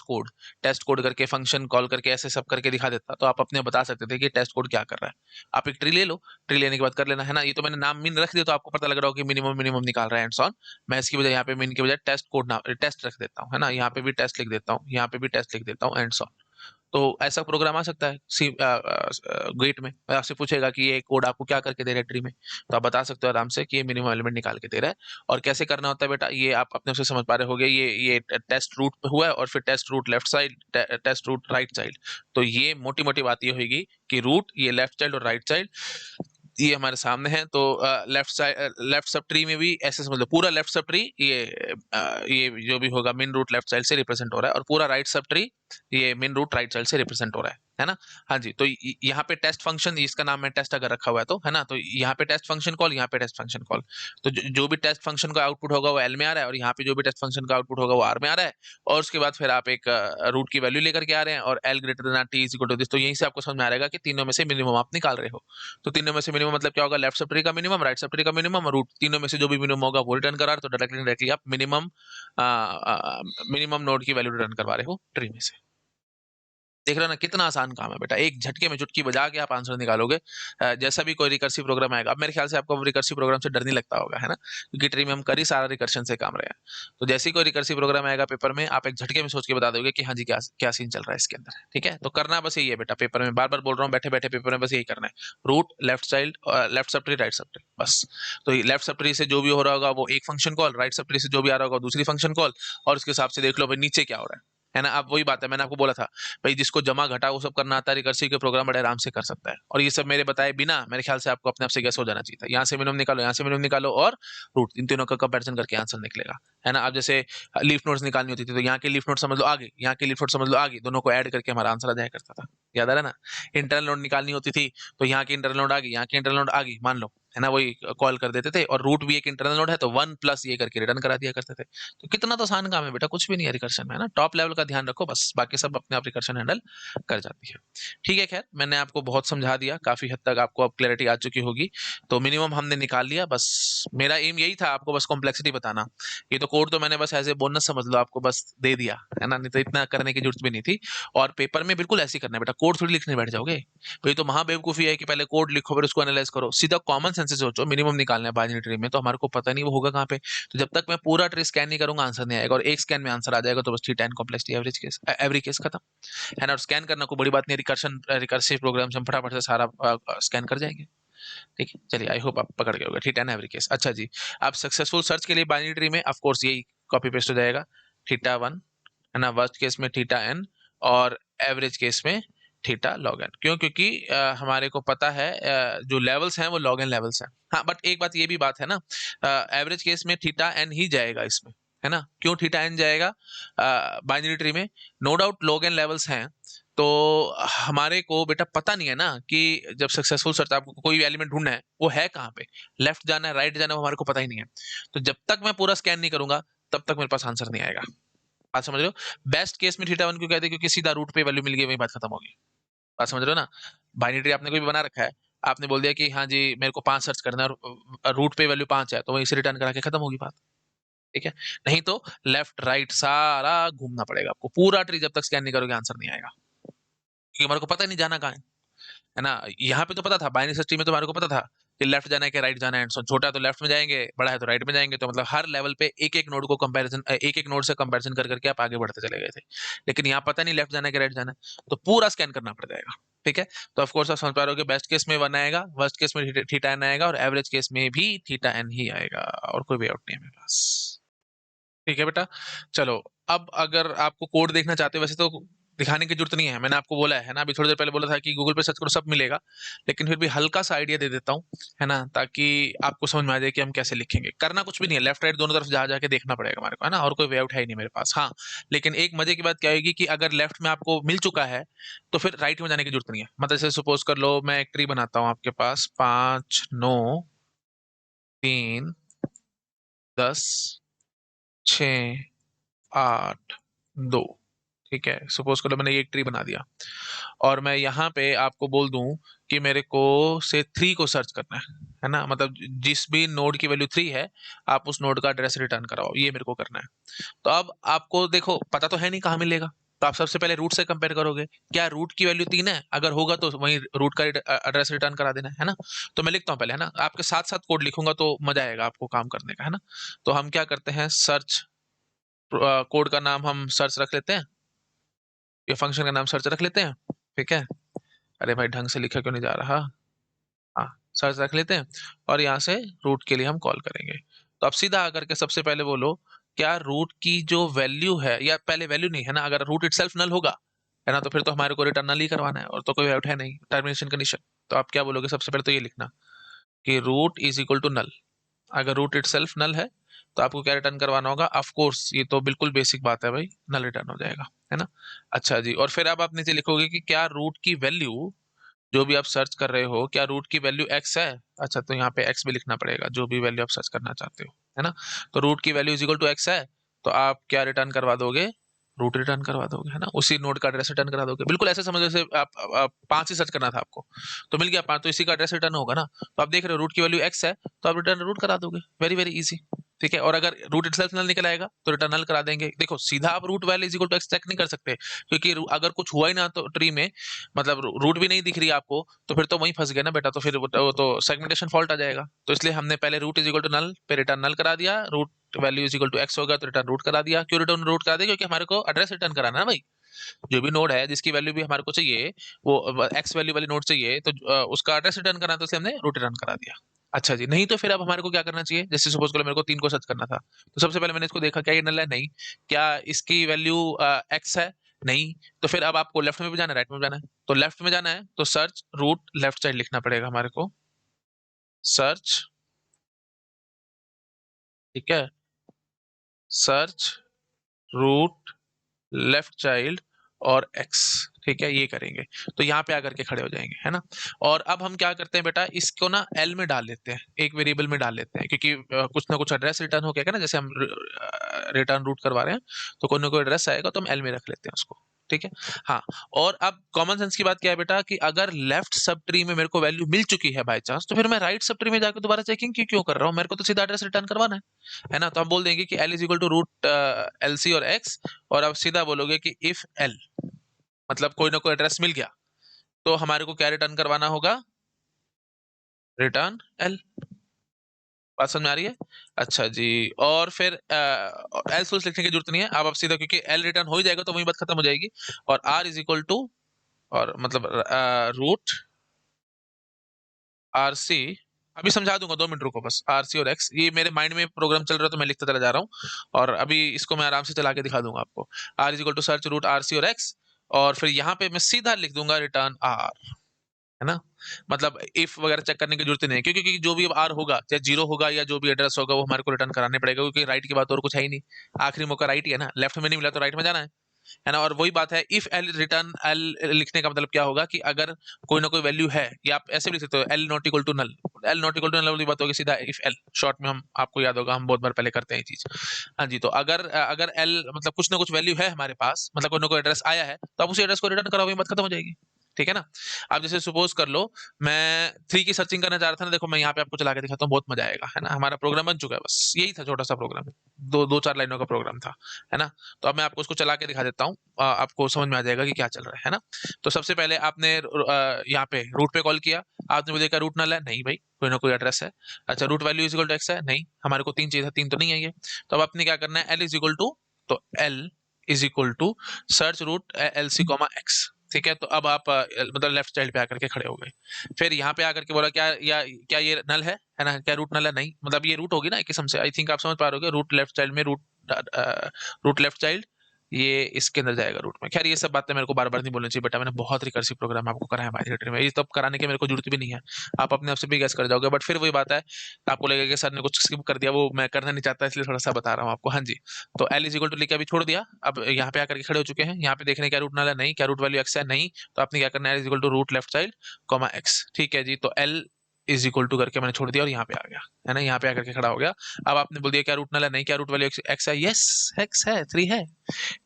code करके फंक्शन कॉल करके ऐसे सब करके दिखा देता, तो आप अपने आप बता सकते थे कि टेस्ट कोड क्या कर रहा है। आप एक ट्री ले लो, ट्री लेने के बाद कर लेना, है ना। ये तो मैंने नाम मिन रख दिया तो आपको पता लग रहा हो कि मिनिमम मिनिमम निकाल रहा है एंड सो ऑन। मैं इसकी बजाय यहाँ पे मिन की बजाय टेस्ट कोड ना टेस्ट रख देता हूँ, है ना। यहाँ पे भी टेस्ट लिख देता हूँ, यहाँ पे भी टेस्ट लिख देता हूँ एंड सो ऑन। तो ऐसा प्रोग्राम आ सकता है सी गेट में, आपसे पूछेगा कि ये कोड आपको क्या करके दे रहा है ट्री में, तो आप बता सकते हो आराम से कि ये मिनिमम एलिमेंट निकाल के दे रहा है। और कैसे करना होता है बेटा, ये आप अपने से समझ पा रहे होगे। ये टेस्ट रूट पे हुआ है और फिर test root left side, test root right side. तो ये मोटी मोटी बात ये होगी कि रूट ये लेफ्ट साइड और राइट साइड ये हमारे सामने है। तो left side left sub tree में भी ऐसे समझ लो, पूरा लेफ्ट सब ट्री ये जो भी होगा मिन रूट लेफ्ट साइड से रिप्रेजेंट हो रहा है, और पूरा राइट सब ट्री ये मिन रूट राइट साइड से रिप्रेजेंट हो रहा है ना। हाँ जी। तो यहाँ पे टेस्ट फंक्शन, इसका नाम है टेस्ट अगर रखा हुआ है तो, है ना। तो यहाँ पे टेस्ट फंक्शन कॉल, यहाँ पे टेस्ट फंक्शन कॉल। तो जो भी टेस्ट फंक्शन का आउटपुट होगा वो एल में आ रहा है, और यहाँ पे जो भी टेस्ट फंक्शन का आउटपुट होगा वो आर में आ रहा है। और उसके बाद फिर आप एक रूट की वैल्यू लेकर के आ रहे हैं, और L greater than T is equal to this. तो यहीं से आपको समझ में आ रहेगा कि तीनों में से मिनिमम आप निकाल रहे हो। तो तीनों में से मिनिमम मतलब क्या होगा, लेफ्ट सब ट्री का मिनिमम, राइट सब ट्री का मिनिमम, और रूट तीनों में से जो भी मिनिमम होगा वो रिटर्न करा रहे, तो डायरेक्टली आप मिनिमम नोड की वैल्यू रिटर्न करवा रहे हो ट्री में से। देख रहे हो ना कितना आसान काम है बेटा, एक झटके में चुटकी बजा के आप आंसर निकालोगे। जैसा भी कोई रिकर्सिव प्रोग्राम आएगा, अब मेरे ख्याल से आपको रिकर्सिव प्रोग्राम से डर नहीं लगता होगा, है ना, क्योंकि ट्री में हम कर ही सारा रिकर्शन से काम रहे हैं। तो जैसे ही कोई रिकर्सिव प्रोग्राम आएगा पेपर में, आप एक झटके में सोच के बता दोगे कि हाँ जी क्या क्या सीन चल रहा है इसके अंदर, ठीक है। तो करना बस यही है बेटा, पेपर में बार बार बोल रहा हूँ, बैठे बैठे पेपर में बस यही करना है, root left side left subtree right subtree, बस। तो लेफ्ट सब ट्री से जो भी हो रहा होगा वो एक function call, right sub tree से जो भी आ रहा होगा दूसरी फंक्शन कॉल, और उसके हिसाब से देख लो भाई नीचे क्या हो रहा है ना। अब वही बात है, मैंने आपको बोला था भाई, जिसको जमा घटा वो सब करना आता है, रिकर्सिव के प्रोग्राम बड़े आराम से कर सकता है। और ये सब मेरे बताए बिना मेरे ख्याल से आपको अपने आप से गैस हो जाना चाहिए था। यहाँ से मिनिमम निकालो, यहाँ से मिनिमम निकालो, और रूट, इन तीनों का कंपैरिजन करके आंसर निकलेगा, है ना। अब जैसे लीफ नोड्स निकालनी होती थी, तो यहाँ के लीफ नोड समझ लो आगे, यहाँ के लीफ नोड समझ लो आगे, दोनों को ऐड करके हमारा आंसर आ जाया करता था, याद आ रहा है ना। इंटरनल नोड निकालनी होती थी, तो यहाँ की इंटरनल नोड आ गई, यहाँ की इंटरनल नोड आ गई, मान लो, है ना, वही कॉल कर देते थे। और रूट भी एक इंटरनल नोड है, तो वन प्लस ये करके रिटर्न करा दिया करते थे। तो कितना तो आसान काम है बेटा, कुछ भी नहीं है रिकर्शन में, है ना। टॉप लेवल का ध्यान रखो बस, बाकी सब अपने आप रिकर्शन हैंडल कर जाती है। ठीक है, खैर मैंने आपको बहुत समझा दिया, काफी हद तक आपको अब क्लैरिटी आ चुकी होगी। तो मिनिमम हमने निकाल लिया, बस मेरा एम यही था आपको बस कॉम्प्लेक्सिटी बताना। ये तो कोड तो मैंने बस एज ए बोनस समझ लो आपको बस दे दिया, है ना, नहीं तो इतना करने की जरूरत भी नहीं थी। और पेपर में बिल्कुल ऐसे ही करना है बेटा, कोड थोड़ी लिखने बैठ जाओगे भाई, तो महाबेवकूफी है कि पहले कोड लिखो फिर उसको एनालाइज करो। सीधा कॉमन सेंस से सोचो, मिनिमम निकालना है बाइनरी ट्री में, तो हमारे को पता नहीं वो होगा कहाँ पे। तो जब तक मैं पूरा ट्री स्कैन नहीं करूंगा आंसर नहीं आएगा, और एक स्कैन में आंसर आ जाएगा तो बस theta N complexity average case every case खत्म है ना। और स्कैन करना कोई बड़ी बात नहीं, रिकर्सिव प्रोग्राम से हम फटाफट से सारा स्कैन कर जाएंगे। ठीक है, चलिए आई होप आप पकड़ गए होगे थीटा एन एवरी केस। अच्छा जी, अब सक्सेसफुल सर्च के लिए बाइनरी ट्री में ऑफ कोर्स यही कॉपी पेस्ट हो जाएगा, थीटा वन है ना, वर्स्ट केस में थीटा एन, और एवरेज केस में थीटा लॉग एन। क्यों? क्योंकि हमारे को पता है जो लेवल्स हैं वो लॉग एन लेवल्स हैं। हाँ, बट एक बात ये भी बात है ना, एवरेज केस में थीटा एन ही जाएगा इसमें, है ना। क्यों थीटा एन जाएगा बाइनरी ट्री में? No doubt log N levels हैं, तो हमारे को बेटा पता नहीं है ना कि जब सक्सेसफुल सर्च आपको कोई भी एलिमेंट ढूंढना है वो है कहाँ पे, लेफ्ट जाना है राइट जाना है, वो हमारे को पता ही नहीं है। तो जब तक मैं पूरा स्कैन नहीं करूंगा तब तक मेरे पास आंसर नहीं आएगा। बात समझ रहे हो? बेस्ट केस में थीटा वन क्यों कहते हैं? क्योंकि सीधा रूट पे वैल्यू मिल गई, वही बात खत्म होगी। बात समझ रहे हो ना? बाइनरी ट्री आपने कोई भी बना रखा है, आपने बोल दिया कि हाँ जी मेरे को 5 सर्च करना है और रूट पे वैल्यू 5 है, तो वहीं से रिटर्न करा के खत्म होगी बात। ठीक है, नहीं तो लेफ्ट राइट सारा घूमना पड़ेगा आपको, पूरा ट्री जब तक स्कैन नहीं करोगे आंसर नहीं आएगा, क्योंकि हमारे को पता नहीं जाना कहाँ है ना। यहाँ पे तो पता था, बाइनरी सर्च ट्री में तो हमारे को पता था कि लेफ्ट जाना है कि राइट जाना है, एंड सो छोटा है तो लेफ्ट में जाएंगे, बड़ा है तो राइट में जाएंगे, तो मतलब हर लेवल पे एक एक नोड को कंपैरिजन, एक एक नोड से कंपैरिजन कर करके आप आगे बढ़ते चले गए थे। लेकिन यहाँ पता नहीं लेफ्ट जाना है कि राइट जाना है, तो पूरा स्कैन करना पड़ जाएगा। ठीक है, तो ऑफ कोर्स आप समझ पा रहे हो कि बेस्ट केस में वन आएगा, वर्स्ट केस में थीटा एन आएगा, और एवरेज केस में भी थीटा एन ही आएगा, और कोई वे आउट नहीं है मेरे पास। ठीक है बेटा, चलो। अब अगर आपको कोड देखना चाहते हो, वैसे तो दिखाने की जरूरत नहीं है, मैंने आपको बोला है ना, अभी थोड़ी देर पहले बोला था कि गूगल पे सर्च करो सब मिलेगा, लेकिन फिर भी हल्का सा आइडिया दे देता हूँ, है ना, ताकि आपको समझ में आ जाए कि हम कैसे लिखेंगे। करना कुछ भी नहीं है, लेफ्ट राइट दोनों तरफ जा जाके देखना पड़ेगा हमारे को, है ना, और कोई वे आउट है ही नहीं मेरे पास। हाँ, लेकिन एक मजे की बात क्या होगी कि अगर लेफ्ट में आपको मिल चुका है तो फिर राइट में जाने की जरूरत नहीं है। मतलब जैसे सपोज कर लो मैं एक ट्री बनाता हूँ आपके पास, 5 9 3 10 6 8 2। ठीक है, सपोज करो मैंने ये एक ट्री बना दिया, और मैं यहाँ पे आपको बोल दूं कि मेरे को से 3 को सर्च करना है ना, मतलब जिस भी नोड की वैल्यू 3 है आप उस नोड का एड्रेस रिटर्न कराओ, ये मेरे को करना है। तो अब आपको देखो पता तो है नहीं कहाँ मिलेगा, तो आप सबसे पहले रूट से कंपेयर करोगे, क्या रूट की वैल्यू 3 है? अगर होगा तो वही रूट का एड्रेस रिटर्न करा देना है ना। तो मैं लिखता हूँ पहले, है ना, आपके साथ साथ कोड लिखूंगा तो मजा आएगा आपको काम करने का, है ना। तो हम क्या करते हैं, सर्च कोड का नाम हम सर्च रख लेते हैं, ये फंक्शन का नाम सर्च रख लेते हैं। ठीक है, अरे भाई ढंग से लिखा क्यों नहीं जा रहा। हाँ, सर्च रख लेते हैं, और यहाँ से रूट के लिए हम कॉल करेंगे। तो अब सीधा आकर के सबसे पहले बोलो, क्या रूट की जो वैल्यू है, या पहले वैल्यू नहीं है ना, अगर रूट इटसेल्फ नल होगा, है ना, तो फिर तो हमारे को रिटर्न नल ही करवाना है, और तो कोई आउट है नहीं, टर्मिनेशन कंडीशन। तो आप क्या बोलोगे, सबसे पहले तो ये लिखना कि root is equal to null. अगर रूट इटसेल्फ नल है तो आपको क्या रिटर्न करवाना होगा? ऑफ कोर्स ये तो बिल्कुल बेसिक बात है भाई, नल रिटर्न हो जाएगा, है ना। अच्छा जी, और फिर अब आप नीचे लिखोगे कि क्या रूट की वैल्यू, जो भी आप सर्च कर रहे हो, क्या रूट की वैल्यू x है? अच्छा, तो यहाँ पे x भी लिखना पड़ेगा, जो भी वैल्यू आप सर्च करना चाहते हो, है ना। तो रूट की value is equal to x है, तो आप क्या रिटर्न करवा दोगे? रूट रिटर्न करवा दोगे, है ना, उसी नोड का एड्रेस रिटर्न करा दोगे। बिल्कुल ऐसे समझो जैसे आप 5 ही सर्च करना था आपको, तो मिल गया 5, तो इसी का एड्रेस रिटर्न होगा ना। तो आप देख रहे हो रूट की वैल्यू x है, तो आप रिटर्न रूट करा दोगे, वेरी वेरी इजी। ठीक है, और अगर रूट इटसेल्फ नल निकल आएगा तो रिटर्न नल करा देंगे। देखो सीधा आप root value is equal to x check नहीं कर सकते, क्योंकि अगर कुछ हुआ ही ना तो ट्री में, मतलब रूट भी नहीं दिख रही आपको, तो फिर तो वहीं फंस गए ना बेटा, तो फिर वो तो सेगमेंटेशन फॉल्ट आ जाएगा। तो इसलिए हमने पहले root is equal to null पे रिटर्न नल करा दिया, root value is equal to X होगा तो रिटर्न रूट करा दिया। क्यों रिटर्न रूट करा दिया? क्योंकि हमारे को एड्रेस रिटर्न कराना है ना भाई, जो भी नोड है जिसकी वैल्यू भी हमारे को चाहिए, वो एक्स वैल्यू वाली नोड चाहिए, तो उसका एड्रेस रिटर्न करना, तो इसलिए हमने रूट रिटर्न करा दिया। अच्छा जी, नहीं तो फिर अब हमारे को क्या करना चाहिए? जैसे सपोज करो मेरे को 3 को सर्च करना था, तो सबसे पहले मैंने इसको देखा क्या ये नल है, नहीं। क्या इसकी वैल्यू एक्स है, नहीं। तो फिर अब आपको लेफ्ट में भी जाना है, राइट में भी जाना है, तो लेफ्ट में जाना है तो सर्च रूट लेफ्ट साइड लिखना पड़ेगा हमारे को, सर्च। ठीक है, सर्च रूट लेफ्ट चाइल्ड और एक्स। ठीक है, ये करेंगे तो यहाँ पे आकर के खड़े हो जाएंगे, है ना। और अब हम क्या करते हैं बेटा, इसको ना एल में डाल लेते हैं, एक वेरिएबल में डाल लेते हैं, क्योंकि कुछ ना कुछ एड्रेस रिटर्न हो गया ना, जैसे हम रिटर्न रूट करवा रहे हैं, तो कोई ना कोई एड्रेस आएगा तो हम एल में रख लेते हैं उसको। ठीक है, हाँ। और अब कॉमन सेंस की बात क्या है बेटा, कि अगर लेफ्ट सब ट्री में मेरे को वैल्यू मिल चुकी है बाय चांस, तो फिर मैं राइट सब ट्री में जाकर दोबारा चेकिंग क्यों कर रहा हूँ? मेरे को तो सीधा एड्रेस रिटर्न करवाना है ना। तो हम बोल देंगे कि L is equal to root L C और एक्स, और अब सीधा बोलोगे कि इफ एल, मतलब कोई ना कोई एड्रेस मिल गया, तो हमारे को क्या रिटर्न करवाना होगा? Return L. बात समझ में आ रही है? अच्छा जी। और फिर एल सोर्स लिखने की जरूरत नहीं है, आप सीधा, क्योंकि एल रिटर्न हो ही जाएगा तो वही बात खत्म हो जाएगी। और आर इज इक्वल टू, और मतलब रूट आर सी, अभी समझा दूंगा, 2 मिनट रुको बस। आर सी और एक्स, ये मेरे माइंड में प्रोग्राम चल रहा है तो मैं लिखता चला जा रहा हूँ, और अभी इसको मैं आराम से चला के दिखा दूंगा आपको। R is equal to search root R C और एक्स, और फिर यहाँ पे मैं सीधा लिख दूंगा रिटर्न आर, है ना। मतलब इफ वगैरह चेक करने की जरूरत नहीं है, क्योंकि जो भी अब आर होगा, चाहे जीरो होगा या जो भी एड्रेस होगा, वो हमारे को रिटर्न कराने पड़ेगा, क्योंकि राइट की बात और कुछ है ही नहीं। आखिरी मौका राइट ही है ना, लेफ्ट में नहीं मिला तो राइट में जाना है ना। और वही बात है, इफ एल रिटर्न एल लिखने का मतलब क्या होगा कि अगर कोई ना कोई वैल्यू है, या आप ऐसे भी लिख सकते हो L not equal to null. L not equal to null वाली बात होगी सीधा इफ एल, शॉर्ट में हम, आपको याद होगा हम बहुत बार पहले करते हैं ये चीज। हाँ जी, तो अगर अगर एल मतलब कुछ ना कुछ वैल्यू है हमारे पास, मतलब कोई ना कोई एड्रेस आया है, तो आप उसी एड्रेस को रिटर्न कराओगे, बात खत्म हो जाएगी। ठीक है ना। आप जैसे सपोज कर लो, मैं 3 की सर्चिंग करना चाह रहा था ना, देखो मैं यहाँ पे आपको चला के दिखाता हूँ, बहुत मजा आएगा, है ना। हमारा प्रोग्राम बन चुका है, बस यही था छोटा सा प्रोग्राम, दो दो चार लाइनों का प्रोग्राम था, है ना। तो अब मैं आपको उसको चला के दिखा देता हूँ, आपको समझ में आ जाएगा कि क्या चल रहा है ना। तो सबसे पहले आपने यहाँ पे रूट पे कॉल किया, आपने मुझे कहा रूट नल है, नहीं भाई कोई ना कोई एड्रेस है। अच्छा, root value is equal to X है, नहीं हमारे को 3 चाहिए था, 3 तो नहीं है ये। तो अब आपने क्या करना है, एल इज इक्वल टू, तो L is equal to search root L C comma X. ठीक है, तो अब आप मतलब लेफ्ट चाइल्ड पे आकर के खड़े हो गए। फिर यहाँ पे आकर के बोला क्या, या क्या ये नल है ना, क्या रूट नल है, नहीं मतलब ये रूट होगी ना एक किस्म से, आई थिंक आप समझ पा रहे हो, रूट लेफ्ट चाइल्ड में रूट लेफ्ट चाइल्ड, ये इसके अंदर जाएगा रूट में। खैर ये सब बातें मेरे को बार बार नहीं बोलनी चाहिए बेटा, मैंने बहुत रिकर्सिव प्रोग्राम आपको कराया है माइग्रेटर में, ये तब कराने की मेरे को जरूरत भी नहीं है, आप अपने आप से भी गैस कर जाओगे। बट फिर वही बात है, आपको लगेगा कि सर ने कुछ स्किप कर दिया, वो मैं करना नहीं चाहता इसलिए थोड़ा सा बता रहा हूँ आपको। हाँ जी, तो एल इज इक्वल टू लिख के अभी छोड़ दिया, अब यहाँ पे आकर के खड़े हो चुके हैं, यहाँ पे देखने क्या रूट नल है, नहीं क्या रूट वैल्यू एक्स है, नहीं। तो आपने क्या करना है, L is equal to root left child comma X. ठीक है जी, तो एल इज इक्वल टू करके मैंने छोड़ दिया और यहाँ पे आ गया, है ना, यहाँ पे आकर के खड़ा हो गया। अब आपने बोल दिया क्या रूट नल है, नहीं क्या रूट वैल्यू एक्स है, यस एक्स है, 3 है,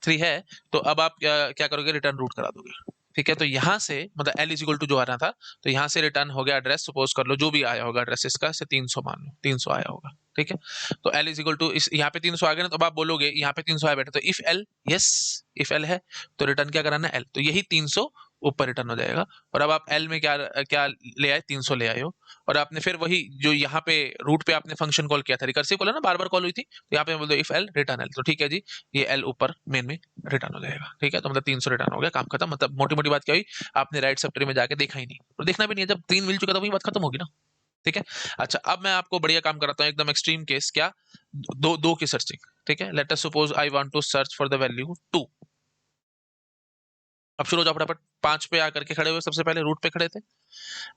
3 है। तो अब आप क्या करोगे, रिटर्न रूट करा दोगे। ठीक है, तो यहाँ से मतलब एल इज इक्वल टू जो आ रहा था, तो यहाँ से रिटर्न हो गया एड्रेस, सपोज कर लो जो भी आया होगा एड्रेस इसका से 300 मान लो, 300 आया होगा। ठीक है, तो एल इज इक्वल टू इस यहाँ पे 300 आ गया ना, तो अब आप बोलोगे यहाँ पे 300 आया बेटा, तो if L, yes if L है, तो रिटर्न क्या कराना है एल, तो यही 300 ऊपर रिटर्न हो जाएगा। और अब आप एल में क्या क्या ले आए, 300 ले आए हो। और आपने फिर वही जो यहाँ पे रूट पे आपने फंक्शन कॉल किया था, रिकर्सिव कॉल है ना, बार बार कॉल हुई थी, तो यहाँ पे बोल दो इफ एल रिटर्न एल, तो ठीक है जी, ये एल ऊपर मेन में रिटर्न हो जाएगा। ठीक है, तो मतलब 300 रिटर्न हो गया, काम खत्म। मतलब मोटी मोटी बात क्या हुई, आपने राइट सब ट्री में जाके देखा ही नहीं, और देखना भी नहीं है, जब 3 मिल चुका था वही बात खत्म होगी ना। ठीक है। अच्छा, अब मैं आपको बढ़िया काम कराता हूँ, एकदम एक्सट्रीम केस, क्या, दो दो की सर्चिंग। ठीक है, let us suppose I want to search for the value 2। अब शुरू हो जाओ फटाफट, 5 पे आकर के खड़े हुए, सबसे पहले रूट पे खड़े थे।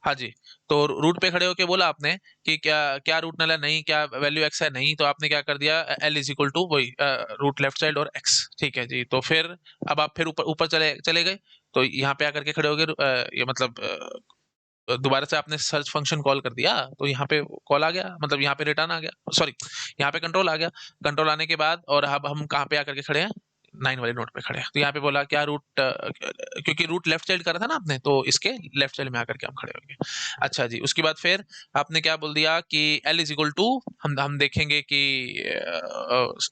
हाँ जी, तो रूट पे खड़े होके बोला आपने कि क्या क्या रूट नल है, नहीं क्या वैल्यू एक्स है, नहीं। तो आपने क्या कर दिया, एल इज इक्वल टू वही रूट लेफ्ट साइड और एक्स। ठीक है जी, तो फिर अब आप फिर ऊपर ऊपर चले चले गए, तो यहाँ पे आकर के खड़े हो गए, ये मतलब दोबारा से आपने सर्च फंक्शन कॉल कर दिया, तो यहाँ पे कॉल आ गया, मतलब यहाँ पे रिटर्न आ गया, सॉरी यहाँ पे कंट्रोल आ गया। कंट्रोल आने के बाद और अब हम कहाँ पे आकर के खड़े हैं, 9 वाले नोट पे खड़े हैं। तो यहाँ पे बोला क्या रूट, क्योंकि रूट लेफ्ट चाइल्ड करा था ना आपने, तो इसके लेफ्ट चाइल्ड में आकर के हम खड़े होंगे। अच्छा जी, उसके बाद फिर आपने क्या बोल दिया कि एल इज इक्वल टू, हम देखेंगे कि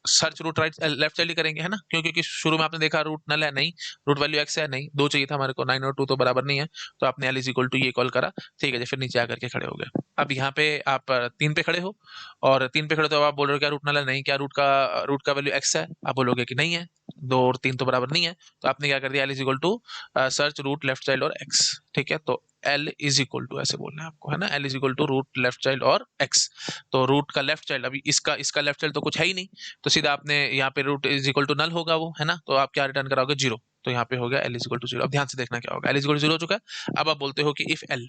search root right left child ही करेंगे, है ना, क्योंकि शुरू में आपने देखा रूट नल है, नहीं रूट वैल्यू एक्स है, नहीं 2 चाहिए था हमारे को, 9 और 2 तो बराबर नहीं है। तो आपने एल इज इक्वल टू ये कॉल करा। ठीक है जी, फिर नीचे आकर के खड़े हो गए। अब यहाँ पे आप 3 पे खड़े हो, और 3 पे खड़े हो तो आप बोल रहे हो क्या रूट नल है, नहीं क्या रूट का वैल्यू एक्स है, आप बोलोगे कि नहीं है, 2 और 3 तो बराबर नहीं है। तो आपने क्या कर दिया, L is equal to search root left child और एक्स। ठीक है, तो एल इज इक्वल टू ऐसे बोलना है आपको, है ना, L is equal to root left child और एक्स। तो रूट का लेफ्ट चाइल्ड, अभी इसका इसका लेफ्ट चाइल्ड तो कुछ है ही नहीं, तो सीधा आपने यहाँ पे root is equal to null होगा वो, है ना, तो आप क्या रिटर्न कराओगे, 0। तो यहाँ पे हो गया एल इज इक्वल टू 0। अब ध्यान से देखना क्या होगा, एल इज इक्वल टू 0 हो चुका है। अब आप बोलते हो कि इफ एल,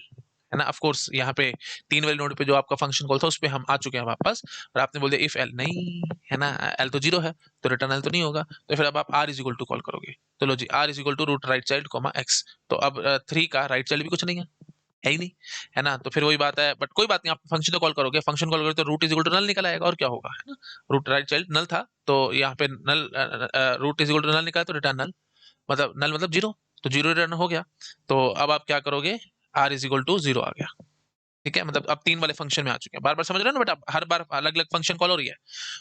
है ना, ऑफ कोर्स यहाँ पे 3 वाले नोड पे जो आपका फंक्शन कॉल था उस पे हम आ चुके हैं वापस, और आपने बोल दिया इफ एल, नहीं है ना, एल तो 0 है, तो रिटर्न एल तो नहीं होगा। तो फिर अब आप R is equal to call करोगे, तो लो जी, R is equal to root right child comma x. तो अब 3 का राइट चाइल्ड भी कुछ नहीं है ही नहीं, है ना। तो फिर वही बात है, बट कोई बात नहीं, आप फंक्शन तो कॉल करोगे, फंक्शन कॉल करोगे तो root is equal to null निकल आएगा, और क्या होगा, है ना। रूट राइट चाइल्ड नल था, तो यहाँ पे null, root is equal to null निकला, तो रिटर्न नल मतलब 0, तो 0 रिटर्न हो गया। तो अब आप क्या करोगे, आर इज इक्वल टू 0 आ गया। ठीक है, मतलब अब 3 वाले फंक्शन में आ चुके हैं, बार बार समझ रहे हो ना बेटा, हर बार अलग अलग फंक्शन कॉल हो रही है,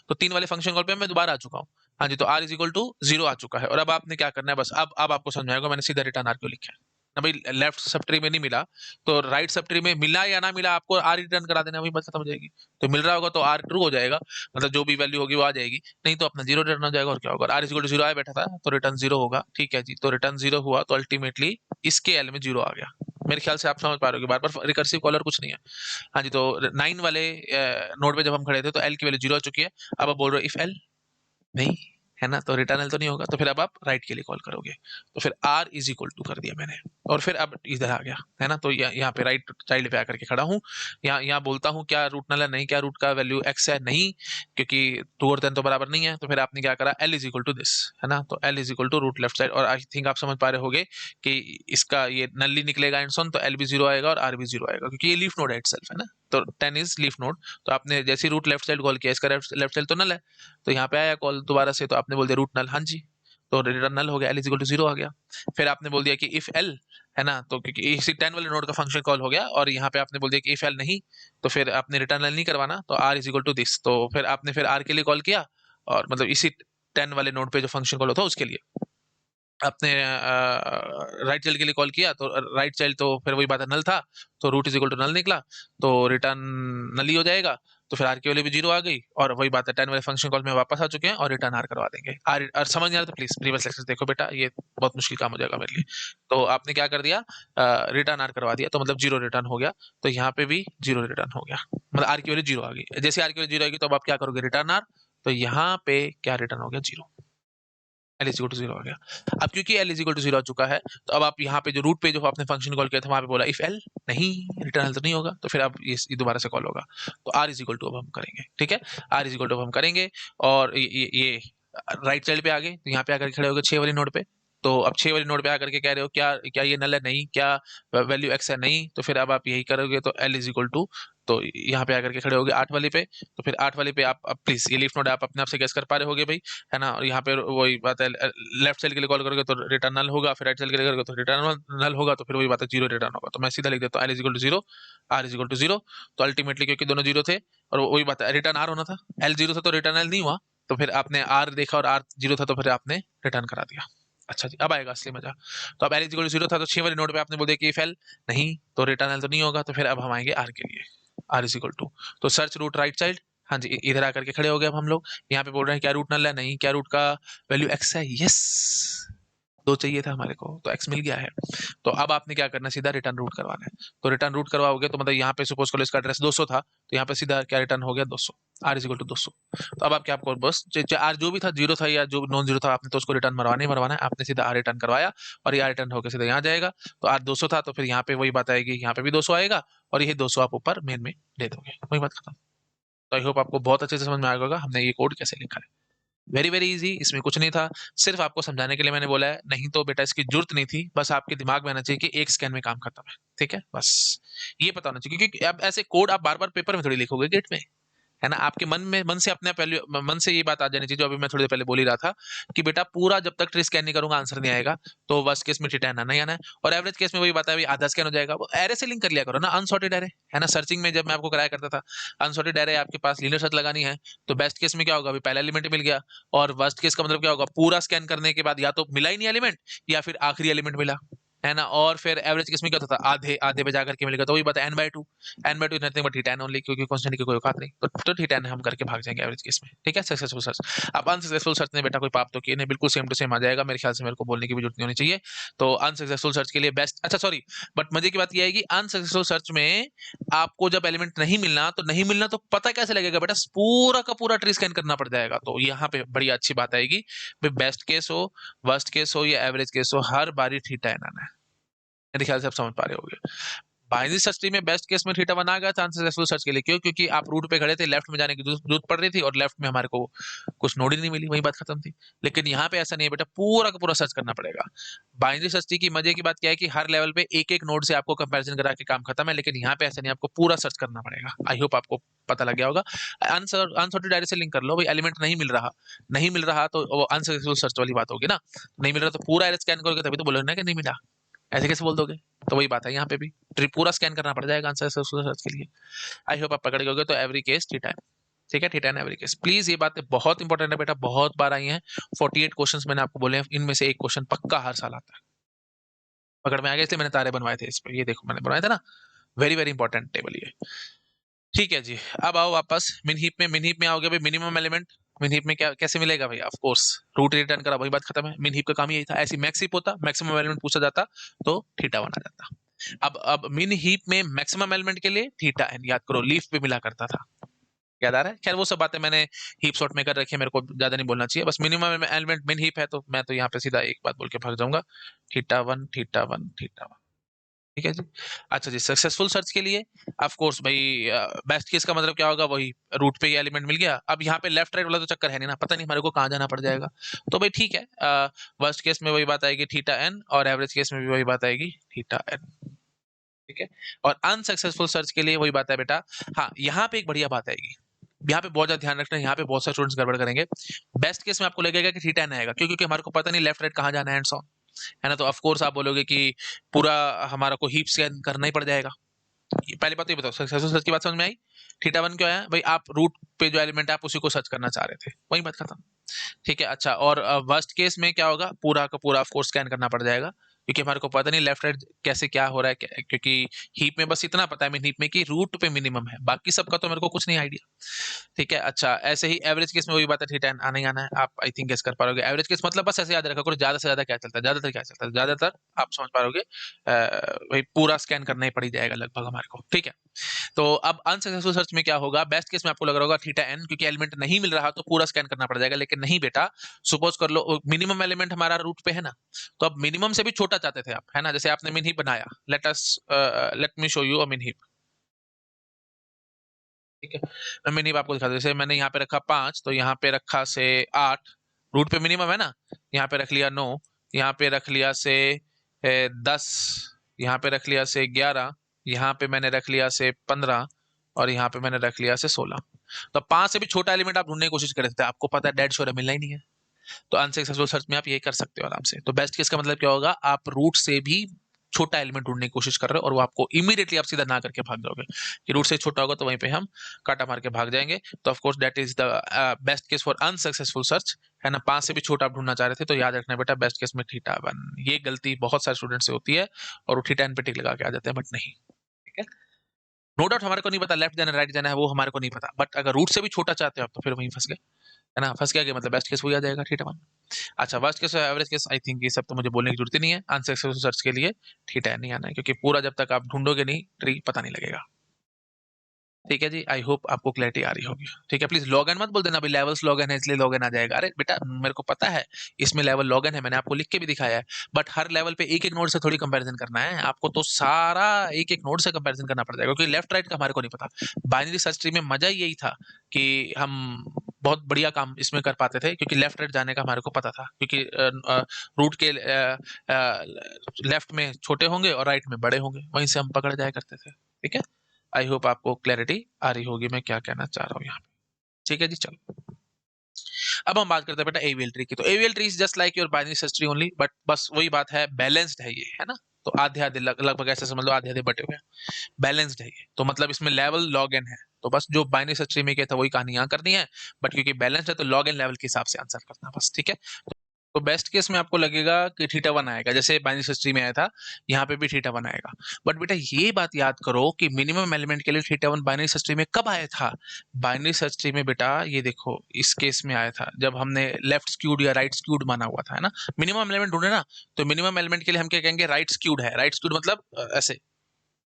तो 3 वाले फंक्शन कॉल पे मैं दोबारा आ चुका हूँ। हाँ जी, तो आर इज इक्वल टू 0 आ चुका है, और अब आपने क्या करना है, बस अब आपको समझ में आएगा मैंने सीधा रिटर्न आर क्यों लिखा है ना भाई लेफ्ट सब ट्री में नहीं मिला तो राइट सब ट्री में मिला या ना मिला आपको आर रिटर्न करा देना, वही बात खत्म हो जाएगी। तो मिल रहा होगा तो आर ट्रू हो जाएगा, मतलब जो भी वैल्यू होगी वो आ जाएगी, नहीं तो अपना जीरो रिटर्न हो जाएगा। और क्या होगा, R is equal to zero आया बैठा था तो रिटर्न जीरो होगा। ठीक है जी, तो रिटर्न जीरो हुआ तो अल्टीमेटली इसके एल में जीरो आ गया। मेरे ख्याल से आप समझ पा रहे हो, बार बार रिकर्सिव कॉलर कुछ नहीं है। हाँ जी, तो 9 वाले नोड पे जब हम खड़े थे तो एल की वैल्यू जीरो हो चुकी है। अब आप बोल रहे हो इफ एल नहीं है ना, तो रिटर्न एल तो नहीं होगा, तो फिर अब आप राइट के लिए कॉल करोगे। तो फिर आर इज इक्वल टू कर दिया मैंने, और फिर अब इधर आ गया है ना, तो यहाँ पे राइट चाइल्ड पे आकर के खड़ा हूँ। यहाँ बोलता हूँ क्या रूट नल है, नहीं, क्या रूट का वैल्यू एक्स है, नहीं, क्योंकि 2 और 10 तो बराबर नहीं है। तो फिर आपने क्या करा, L is equal to this, है ना, तो L is equal to root left side. और आई थिंक आप समझ पा रहे होगे कि इसका ये नल्ली निकलेगा एंड सोन, तो एल भी जीरो आएगा और आर भी जीरो आएगा, क्योंकि ये लीफ नोड है इटसेल्फ, है ना, तो 10 इज लीफ नोड। तो आपने जैसे रूट लेफ्ट साइड कॉल किया, इसका लेफ्ट साइड तो नल है, तो यहाँ पे आया कॉल दोबारा से, तो आपने बोल दिया रूट नल, हाँ जी, तो रिटर्न नल हो गया, L is equal to zero आ गया। फिर आपने बोल दिया कि इफ एल, है ना, तो क्योंकि इसी 10 वाले नोड का फंक्शन कॉल हो गया, और यहाँ पे आपने बोल दिया कि इफ एल नहीं, तो फिर आपने रिटर्न नल नहीं करवाना, तो R is equal to this, तो फिर आपने फिर आर के लिए कॉल किया, और मतलब इसी 10 वाले नोड पे जो फंक्शन कॉल होता है उसके लिए आपने राइट चाइल्ड के लिए कॉल किया, तो राइट चाइल्ड तो फिर वही बात है, नल था, तो root is equal to null निकला, तो रिटर्न नल ही हो जाएगा। तो फिर आर की वैल्यू भी जीरो आ गई, और वही बात है 10 वाले फंक्शन कॉल में वापस आ चुके हैं, और रिटर्न आर करवा देंगे। आर और समझ नहीं आ रहा तो प्लीज प्रीवियस लेक्चर देखो बेटा, ये बहुत मुश्किल काम हो जाएगा मेरे लिए। तो आपने क्या कर दिया, रिटर्न आर करवा दिया, तो मतलब जीरो रिटर्न हो गया। तो यहाँ पे भी जीरो रिटर्न हो गया, मतलब आर की वैल्यू जीरो आ गई। जैसे आर की वैल्यू जीरो आएगी तो अब आप क्या करोगे, रिटर्न आर, तो यहाँ पे क्या रिटर्न हो गया, zero, L is equal to zero आ गया। अब क्योंकि L is equal to zero आ चुका है, तो अब आप यहाँ पे जो रूट पे जो आपने फंक्शन कॉल किया था वहां पे बोला इफ एल नहीं, रिटर्न एल तो नहीं होगा, तो फिर अब ये दोबारा से कॉल होगा, तो आर इज इक्वल टू अब हम करेंगे, ठीक है, आर इज इक्वल टू अब हम करेंगे। और ये राइट साइड पे आ गए, तो यहाँ पे आकर खड़े हो गए 6 वाली नोड पे। तो अब 6 वाली नोड पे आकर के कह रहे हो क्या क्या ये नल है, नहीं, क्या वैल्यू एक्स है, नहीं, तो फिर अब आप यही करोगे, तो एल इज इक्वल टू, तो यहाँ पे आकर के खड़े हो गए 8 वाली पे। तो फिर 8 वाली पे आप प्लीज ये लीफ नोड आप अपने आप से गेस कर पा रहे होगे भाई, है ना, और यहाँ पे वही बात है, लेफ्ट साइड के लिए कॉल करोगे तो रिटर्न नल होगा, फिर राइट साइड के लिए करोगे तो रिटर्न नल होगा, तो फिर वही बात है, जीरो रिटर्न होगा। तो मैं सीधा लिख देता हूँ L is equal to zero, R is equal to zero. तो अल्टीमेटली क्योंकि दोनों जीरो थे, और वही बात है, रिटर्न आर होना था, एल जीरो था तो रिटर्न एल नहीं हुआ, तो फिर आपने आर देखा और आर जीरो था, तो फिर आपने रिटर्न करा दिया। अच्छा जी, अब आएगा असली मजा। तो अब L is equal to zero था, तो 6 वाली नोट पे आपने बोल दिया कि इफ एल नहीं, तो रिटर्न एल तो नहीं होगा, तो फिर अब हम आएंगे आर के लिए, आर इज इक्वल टू, तो सर्च रूट राइट चाइल्ड, हाँ जी, इधर आकर के खड़े हो गए अब हम लोग। यहाँ पे बोल रहे हैं क्या रूट नल है, नहीं, क्या रूट का वैल्यू एक्स है, यस, दो चाहिए था हमारे को, तो एक्स मिल गया है। तो अब आपने क्या करना है, सीधा रिटर्न रूट करवाना है। तो रिटर्न रूट करवाओगे तो मतलब यहाँ पे सपोज करो इसका एड्रेस 200 था, तो यहाँ पे सीधा क्या रिटर्न हो गया, 200, आर इज इक्वल टू 200। तो अब आप क्या, आपको बस आर जो भी था, जीरो था या जो नॉन जीरो था, आपने तो उसको रिटर्न मरवाना ही मरवाना है, आपने सीधा आर रिटर्न करवाया, और ये आर रिटर्न होकर सीधा यहाँ जाएगा। तो आर 200 था, तो फिर यहाँ पे वही बात आएगी, यहाँ पे भी 200 आएगा, और ये 200 आप ऊपर मेन में दे दोगे, वही बात खत्म। तो आई होप आपको बहुत अच्छे से समझ में आएगा होगा हमने ये कोड कैसे लिखा है। वेरी वेरी इजी, इसमें कुछ नहीं था, सिर्फ आपको समझाने के लिए मैंने बोला है, नहीं तो बेटा इसकी जरूरत नहीं थी, बस आपके दिमाग में आना चाहिए कि एक स्कैन में काम खत्म है, ठीक है, बस ये पता होना चाहिए, क्योंकि अब ऐसे कोड आप बार बार पेपर में थोड़ी लिखोगे गेट में, है ना, आपके मन से अपने पहले मन से ये बात आ जानी चाहिए, जो अभी मैं थोड़ी देर पहले बोल ही रहा था, कि बेटा पूरा जब तक ट्री स्कैन नहीं करूंगा आंसर नहीं आएगा, तो वर्स्ट केस में थीटा आना ही आना है, और एवरेज केस में वही बात है, आधा स्कैन हो जाएगा, वो एरे से लिंक कर लिया करो ना, अनसॉर्टेड एरे, है ना, सर्चिंग में जब मैं आपको कराया करता था, अनसॉर्टेड एरे आपके पास लीनियर सर्च लगानी है, तो बेस्ट केस में क्या होगा, अभी पहला एलिमेंट मिल गया, और वर्स्ट केस का मतलब क्या होगा, पूरा स्कैन करने के बाद या तो मिला ही नहीं एलिमेंट, या फिर आखिरी एलिमेंट मिला, है ना, और फिर एवरेज केस में क्या होता था, आधे आधे पे जाकर के मिलेगा, तो वही बात है n/2, n/2 nothing but theta only, क्योंकि कांस्टेंट की कोई औकात नहीं, तो थीटा हम करके भाग जाएंगे एवरेज केस में, ठीक है, सक्सेसफुल सर्च। अब अनसक्सेसफुल सर्च ने बेटा कोई पाप तो किए नहीं, बिल्कुल सेम टू सेम आ जाएगा, मेरे ख्याल से मेरे को बोलने की भी जरूरत नहीं होनी चाहिए। तो अनसक्सेसफुल सर्च के लिए बेस्ट, अच्छा सॉरी, बट मजे की बात यह है कि अनसक्सेसफुल सर्च में आपको जब एलिमेंट नहीं मिलना, तो नहीं मिलना तो पता कैसे लगेगा बेटा, पूरा का पूरा ट्री स्कैन करना पड़ जाएगा, तो यहाँ पे बड़ी अच्छी बात आएगी, बेस्ट केस हो, वर्स्ट केस हो या एवरेज केस हो, हर बारी थीटा एन है, मेरे ख्याल से आप समझ पा रहे होगे। बाइनरी सर्च ट्री में बेस्ट केस में थीटा वन आ गया था अनसक्सेसफुल सर्च के लिए, क्यों, क्योंकि आप रूट पे खड़े थे, लेफ्ट में जाने की जरूरत पड़ रही थी, और लेफ्ट में हमारे को कुछ नोड ही नहीं मिली, वही बात खत्म थी। लेकिन यहाँ पे ऐसा नहीं है बेटा, पूरा का पूरा सर्च करना पड़ेगा। बाइनरी सर्च ट्री की मजे की बात क्या है कि हर लेवल पे एक एक नोड से आपको कंपैरिजन करा के काम खत्म है, लेकिन यहाँ पे ऐसा नहीं, आपको पूरा सर्च करना पड़ेगा। आई होप आपको पता लग गया होगा। अनसॉर्टेड डायरेक्ट से लिंक कर लो भाई, एलिमेंट नहीं मिल रहा, नहीं मिल रहा तो वो अनसक्सेसफुल सर्च वाली बात होगी ना, नहीं मिल रहा तो पूरा एरे स्कैन करोगे तभी तो बोलोगे ना कि नहीं मिला, ऐसे कैसे बोल दोगे। तो वही बात है, यहाँ पे भी ट्री पूरा स्कैन करना पड़ जाएगा आंसर सर्च के लिए। आई होप आप पकड़ गए होगे। तो एवरी केस थीटा है, ठीक है, theta and every case, please ये बातें बहुत इंपॉर्टेंट है बेटा, बहुत बार आई हैं, 48 क्वेश्चंस मैंने आपको बोले हैं, इनमें से एक क्वेश्चन पक्का हर साल आता है, पकड़ में आ गया, इसलिए मैंने तारे बनवाए थे इस पे। ये देखो मैंने बनवाया था ना, वेरी वेरी इंपॉर्टेंट टेबल ये। ठीक है जी, अब आओ वापस मिन हीप में। मिन हीप में आओगे भाई, मिनिमम एलिमेंट मिन हीप में क्या कैसे मिलेगा भाई? ऑफ कोर्स रूट रिटर्न करा, वही बात खत्म है। मिन हीप का काम यही था। ऐसी मैक्स हीप होता, मैक्सिमम एलिमेंट पूछा जाता तो थीटा वन आ जाता। अब मिन हीप में मैक्सिमम एलिमेंट के लिए थीटा एन, याद करो लीफ पे मिला करता था, याद आ रहा है? खैर वो सब बातें मैंने हीप सॉर्ट में कर रखी है, मेरे को ज्यादा नहीं बोलना चाहिए। बस मिनिमम एलिमेंट मिन हीप है, तो मैं तो यहाँ पे सीधा एक बात बोल के भाग जाऊंगा, theta one theta one theta one. ठीक है जी। अच्छा जी, सक्सेसफुल सर्च के लिए ऑफ कोर्स भाई बेस्ट केस का मतलब क्या होगा? वही रूट पे ये एलिमेंट मिल गया। अब यहाँ पे लेफ्ट राइट वाला तो चक्कर है नहीं ना, पता नहीं हमारे को कहाँ जाना पड़ जाएगा। तो भाई ठीक है, वर्स्ट केस में वही बात आएगी थीटा एन, और एवरेज केस में भी वही बात आएगी थीटा एन। ठीक है। और अनसक्सेसफुल सर्च के लिए वही बात है बेटा। हाँ, यहाँ पे एक बढ़िया बात आएगी, यहाँ पे बहुत ज्यादा ध्यान रखना है, यहाँ पे बहुत सारे स्टूडेंट्स गड़बड़ करेंगे। बेस्ट केस में आपको लगेगा कि थीटा एन आएगा, क्यों? क्योंकि हमारे को पता नहीं लेफ्ट राइट कहाँ जाना है एंड सो, है ना। तो ऑफ कोर्स आप बोलोगे कि पूरा हमारा को हीप स्कैन करना ही पड़ जाएगा। पहली बात तो ये बताओ, सक्सेसफुल सर्च की बात समझ में आई? थीटा वन क्या है भाई? आप रूट पे जो एलिमेंट है आप उसी को सर्च करना चाह रहे थे, वही बात खत्म। ठीक है। अच्छा, और वर्स्ट केस में क्या होगा? पूरा का पूरा ऑफ कोर्स स्कैन करना पड़ जाएगा, क्योंकि हमारे को पता नहीं लेफ्ट राइट कैसे क्या हो रहा है क्योंकि हीप में बस इतना पता है मैं हीप में कि रूट पे मिनिमम है, बाकी सबका तो मेरे को कुछ नहीं आइडिया। ठीक है। अच्छा, ऐसे ही एवरेज केस में वही बात है, थीटा आना ही आना है। आप आई थिंक गेस कर पाओगे एवरेज केस मतलब, बस ऐसे याद रखा करो ज्यादा से ज्यादा क्या चलता है, ज्यादातर क्या चलता है, ज्यादातर आप समझ पाओगे भाई पूरा स्कैन करना ही पड़ ही जाएगा लगभग हमारे को। ठीक है। तो अब अनसक्सेसफुल सर्च में क्या होगा? बेस्ट केस में आपको लग रहा होगा थीटा एन, क्योंकि एलिमेंट नहीं मिल रहा तो पूरा स्कैन करना पड़ जाएगा, लेकिन नहीं बेटा। सपोज कर लो मिनिमम एलिमेंट हमारा रूट पे है ना, तो अब मिनिमम से भी छोटा चाहते थे आप, है ना। जैसे आपने मिन हीप बनाया, लेट मी शो यू अ मिन हीप। ठीक है, मैं मिन हीप आपको दिखा दूं। जैसे मैंने यहाँ पे रखा 5, तो यहाँ पे रखा से 8, रूट पे मिनिमम है ना। यहाँ पे रख लिया 9, यहाँ पे रख लिया से 10, यहाँ पे रख लिया से 11, यहाँ पे मैंने रख लिया से 15, और यहाँ पे मैंने रख लिया से 16। तो 5 से भी छोटा एलिमेंट आप ढूंढने की कोशिश कर रहे थे, आपको पता है डेड श्योर है, मिलना ही नहीं है। तो अनसक्सेसफुल सर्च में आप ये कर सकते हो आराम से। तो बेस्ट केस का मतलब क्या होगा? आप रूट से भी छोटा एलिमेंट ढूंढने की कोशिश कर रहे हो, और वो आपको इमीडिएटली आप सीधा ना करके भाग जाओगे कि रूट से छोटा होगा, तो वहीं पे हम काटा मार के भाग जाएंगे। तो of course that is the best case for unsuccessful search, है ना। 5 से भी छोटा आप ढूंढना चाह रहे थे, तो याद रखना बेटा बेस्ट केस में थीटा वन। ये गलती बहुत सारे स्टूडेंट से होती है, और वो थीटा एन पे टिक लगा के आ जाते हैं, बट नहीं। ठीक है। नो डाउट हमारे को नहीं पता लेफ्ट जाना राइट जाना है, वो हमारे को नहीं पता, बट अगर रूट से भी छोटा चाहते हो आप, तो फिर वहीं फंस गए, है ना। फंस गया कि मतलब बेस्ट केस वही आ जाएगा, थीटा वन। अच्छा, वर्स्ट केस और एवरेज केस आई थिंक ये सब तो मुझे बोलने की जरूरत ही नहीं है। अनसक्सेसफुल सर्च के लिए थीटा नहीं आना है, क्योंकि पूरा जब तक आप ढूंढोगे नहीं ट्री, पता नहीं लगेगा। ठीक है जी, आई होप आपको क्लैरिटी आ रही होगी। ठीक है, प्लीज लॉग एन मत बोल देना भाई, लेवल्स लॉग एन है इसलिए लॉग एन आ जाएगा। अरे बेटा मेरे को पता है इसमें लेवल लॉग एन है, मैंने आपको लिख के भी दिखाया है, बट हर लेवल पे एक एक नोड से थोड़ी कंपैरिजन करना है आपको, तो सारा एक एक नोड से कंपैरिजन करना पड़ जाएगा, क्योंकि लेफ्ट राइट का हमारे को नहीं पता। बाइनरी सर्च ट्री में मजा ही यही था कि हम बहुत बढ़िया काम इसमें कर पाते थे, क्योंकि लेफ्ट राइट जाने का हमारे को पता था, क्योंकि रूट के लेफ्ट में छोटे होंगे और राइट में बड़े होंगे, वहीं से हम पकड़ जाया करते थे। ठीक है, आई होप आपको क्लैरिटी आ रही होगी मैं क्या कहना चाह रहा हूँ यहाँ पे। ठीक है जी, चलो अब हम बात करते हैं बेटा एवीएल ट्री की। तो AVL tree is just like your binary search tree only, but बस वही बात है, बैलेंस्ड है ये, है ना। तो आधे आधे लगभग ऐसे समझ लो, आधे आधे बटे हुए हैं, बैलेंस्ड है ये। तो मतलब इसमें लेवल लॉग एन है, तो बस जो बाइनरी सर्च ट्री में किया था वही कहानी यहाँ करनी है, बट क्योंकि बैलेंस्ड है तो लॉग एन लेवल के हिसाब से आंसर करना बस। ठीक है। तो बेस्ट केस में आपको लगेगा कि थीटा वन आएगा, जैसे बाइनरी सर्च ट्री में आया था, यहाँ पे भी थीटा वन आएगा। बट बेटा ये बात याद करो कि मिनिमम एलिमेंट के लिए theta one binary search tree में कब आया था? बाइनरी सर्च ट्री में बेटा ये देखो इस केस में आया था, जब हमने लेफ्ट स्क्यूड या राइट स्क्यूड माना हुआ था, है ना। मिनिमम एलिमेंट ढूंढे ना, तो मिनिमम एलिमेंट के लिए हम क्या कहेंगे? राइट स्क्यूड है। राइट स्क्यूड मतलब ऐसे,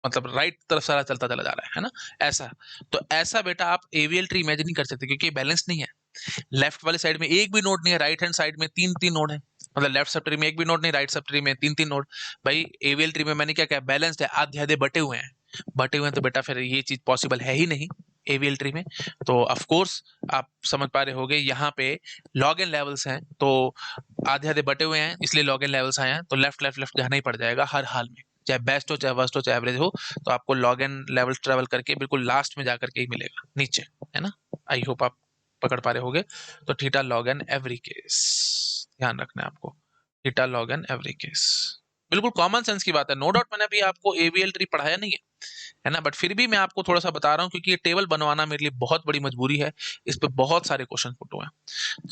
मतलब राइट तरफ सारा चलता चला जा रहा है ना, ऐसा। तो ऐसा बेटा आप एवीएल ट्री इमेजिन नहीं कर सकते, क्योंकि बैलेंस नहीं है। लेफ्ट वाली साइड में एक भी नोड नहीं है, राइट हैंड साइड में तीन तीन नोड है, मतलब लेफ्ट सब ट्री में एक भी नोड नहीं, राइट सब ट्री में तीन तीन नोड। भाई एवीएल ट्री में मैंने क्या कहा? बैलेंस्ड है, आधे आधे बटे हुए हैं। बटे हुए हैं तो बेटा फिर ये चीज पॉसिबल है ही नहीं एवीएल ट्री में। तो ऑफ कोर्स आप समझ पा रहे होगे यहाँ पे लॉग एन लेवल्स हैं, तो आधे आधे बटे हुए हैं, इसलिए लॉग एन लेवल्स आए हैं, तो लेफ्ट लेफ्ट लेफ्ट जाना ही पड़ जाएगा हर हाल में, चाहे बेस्ट हो चाहे वर्स्ट हो चाहे एवरेज हो। तो आपको लॉग एन लेवल ट्रेवल करके बिल्कुल लास्ट में जाकर के ही मिलेगा नीचे, है ना। आई होप आप पकड़ पा रहे होगे। तो theta log an every case ध्यान रखना है आपको, theta log an every case. बिल्कुल कॉमन सेंस की बात है, नो डाउट मैंने अभी आपको एवीएल ट्री पढ़ाया नहीं है ना, बट फिर भी मैं आपको थोड़ा सा बता रहा हूँ क्योंकि ये टेबल बनवाना मेरे लिए बहुत बड़ी मजबूरी है, इस पे बहुत सारे क्वेश्चन पुट हुए हैं।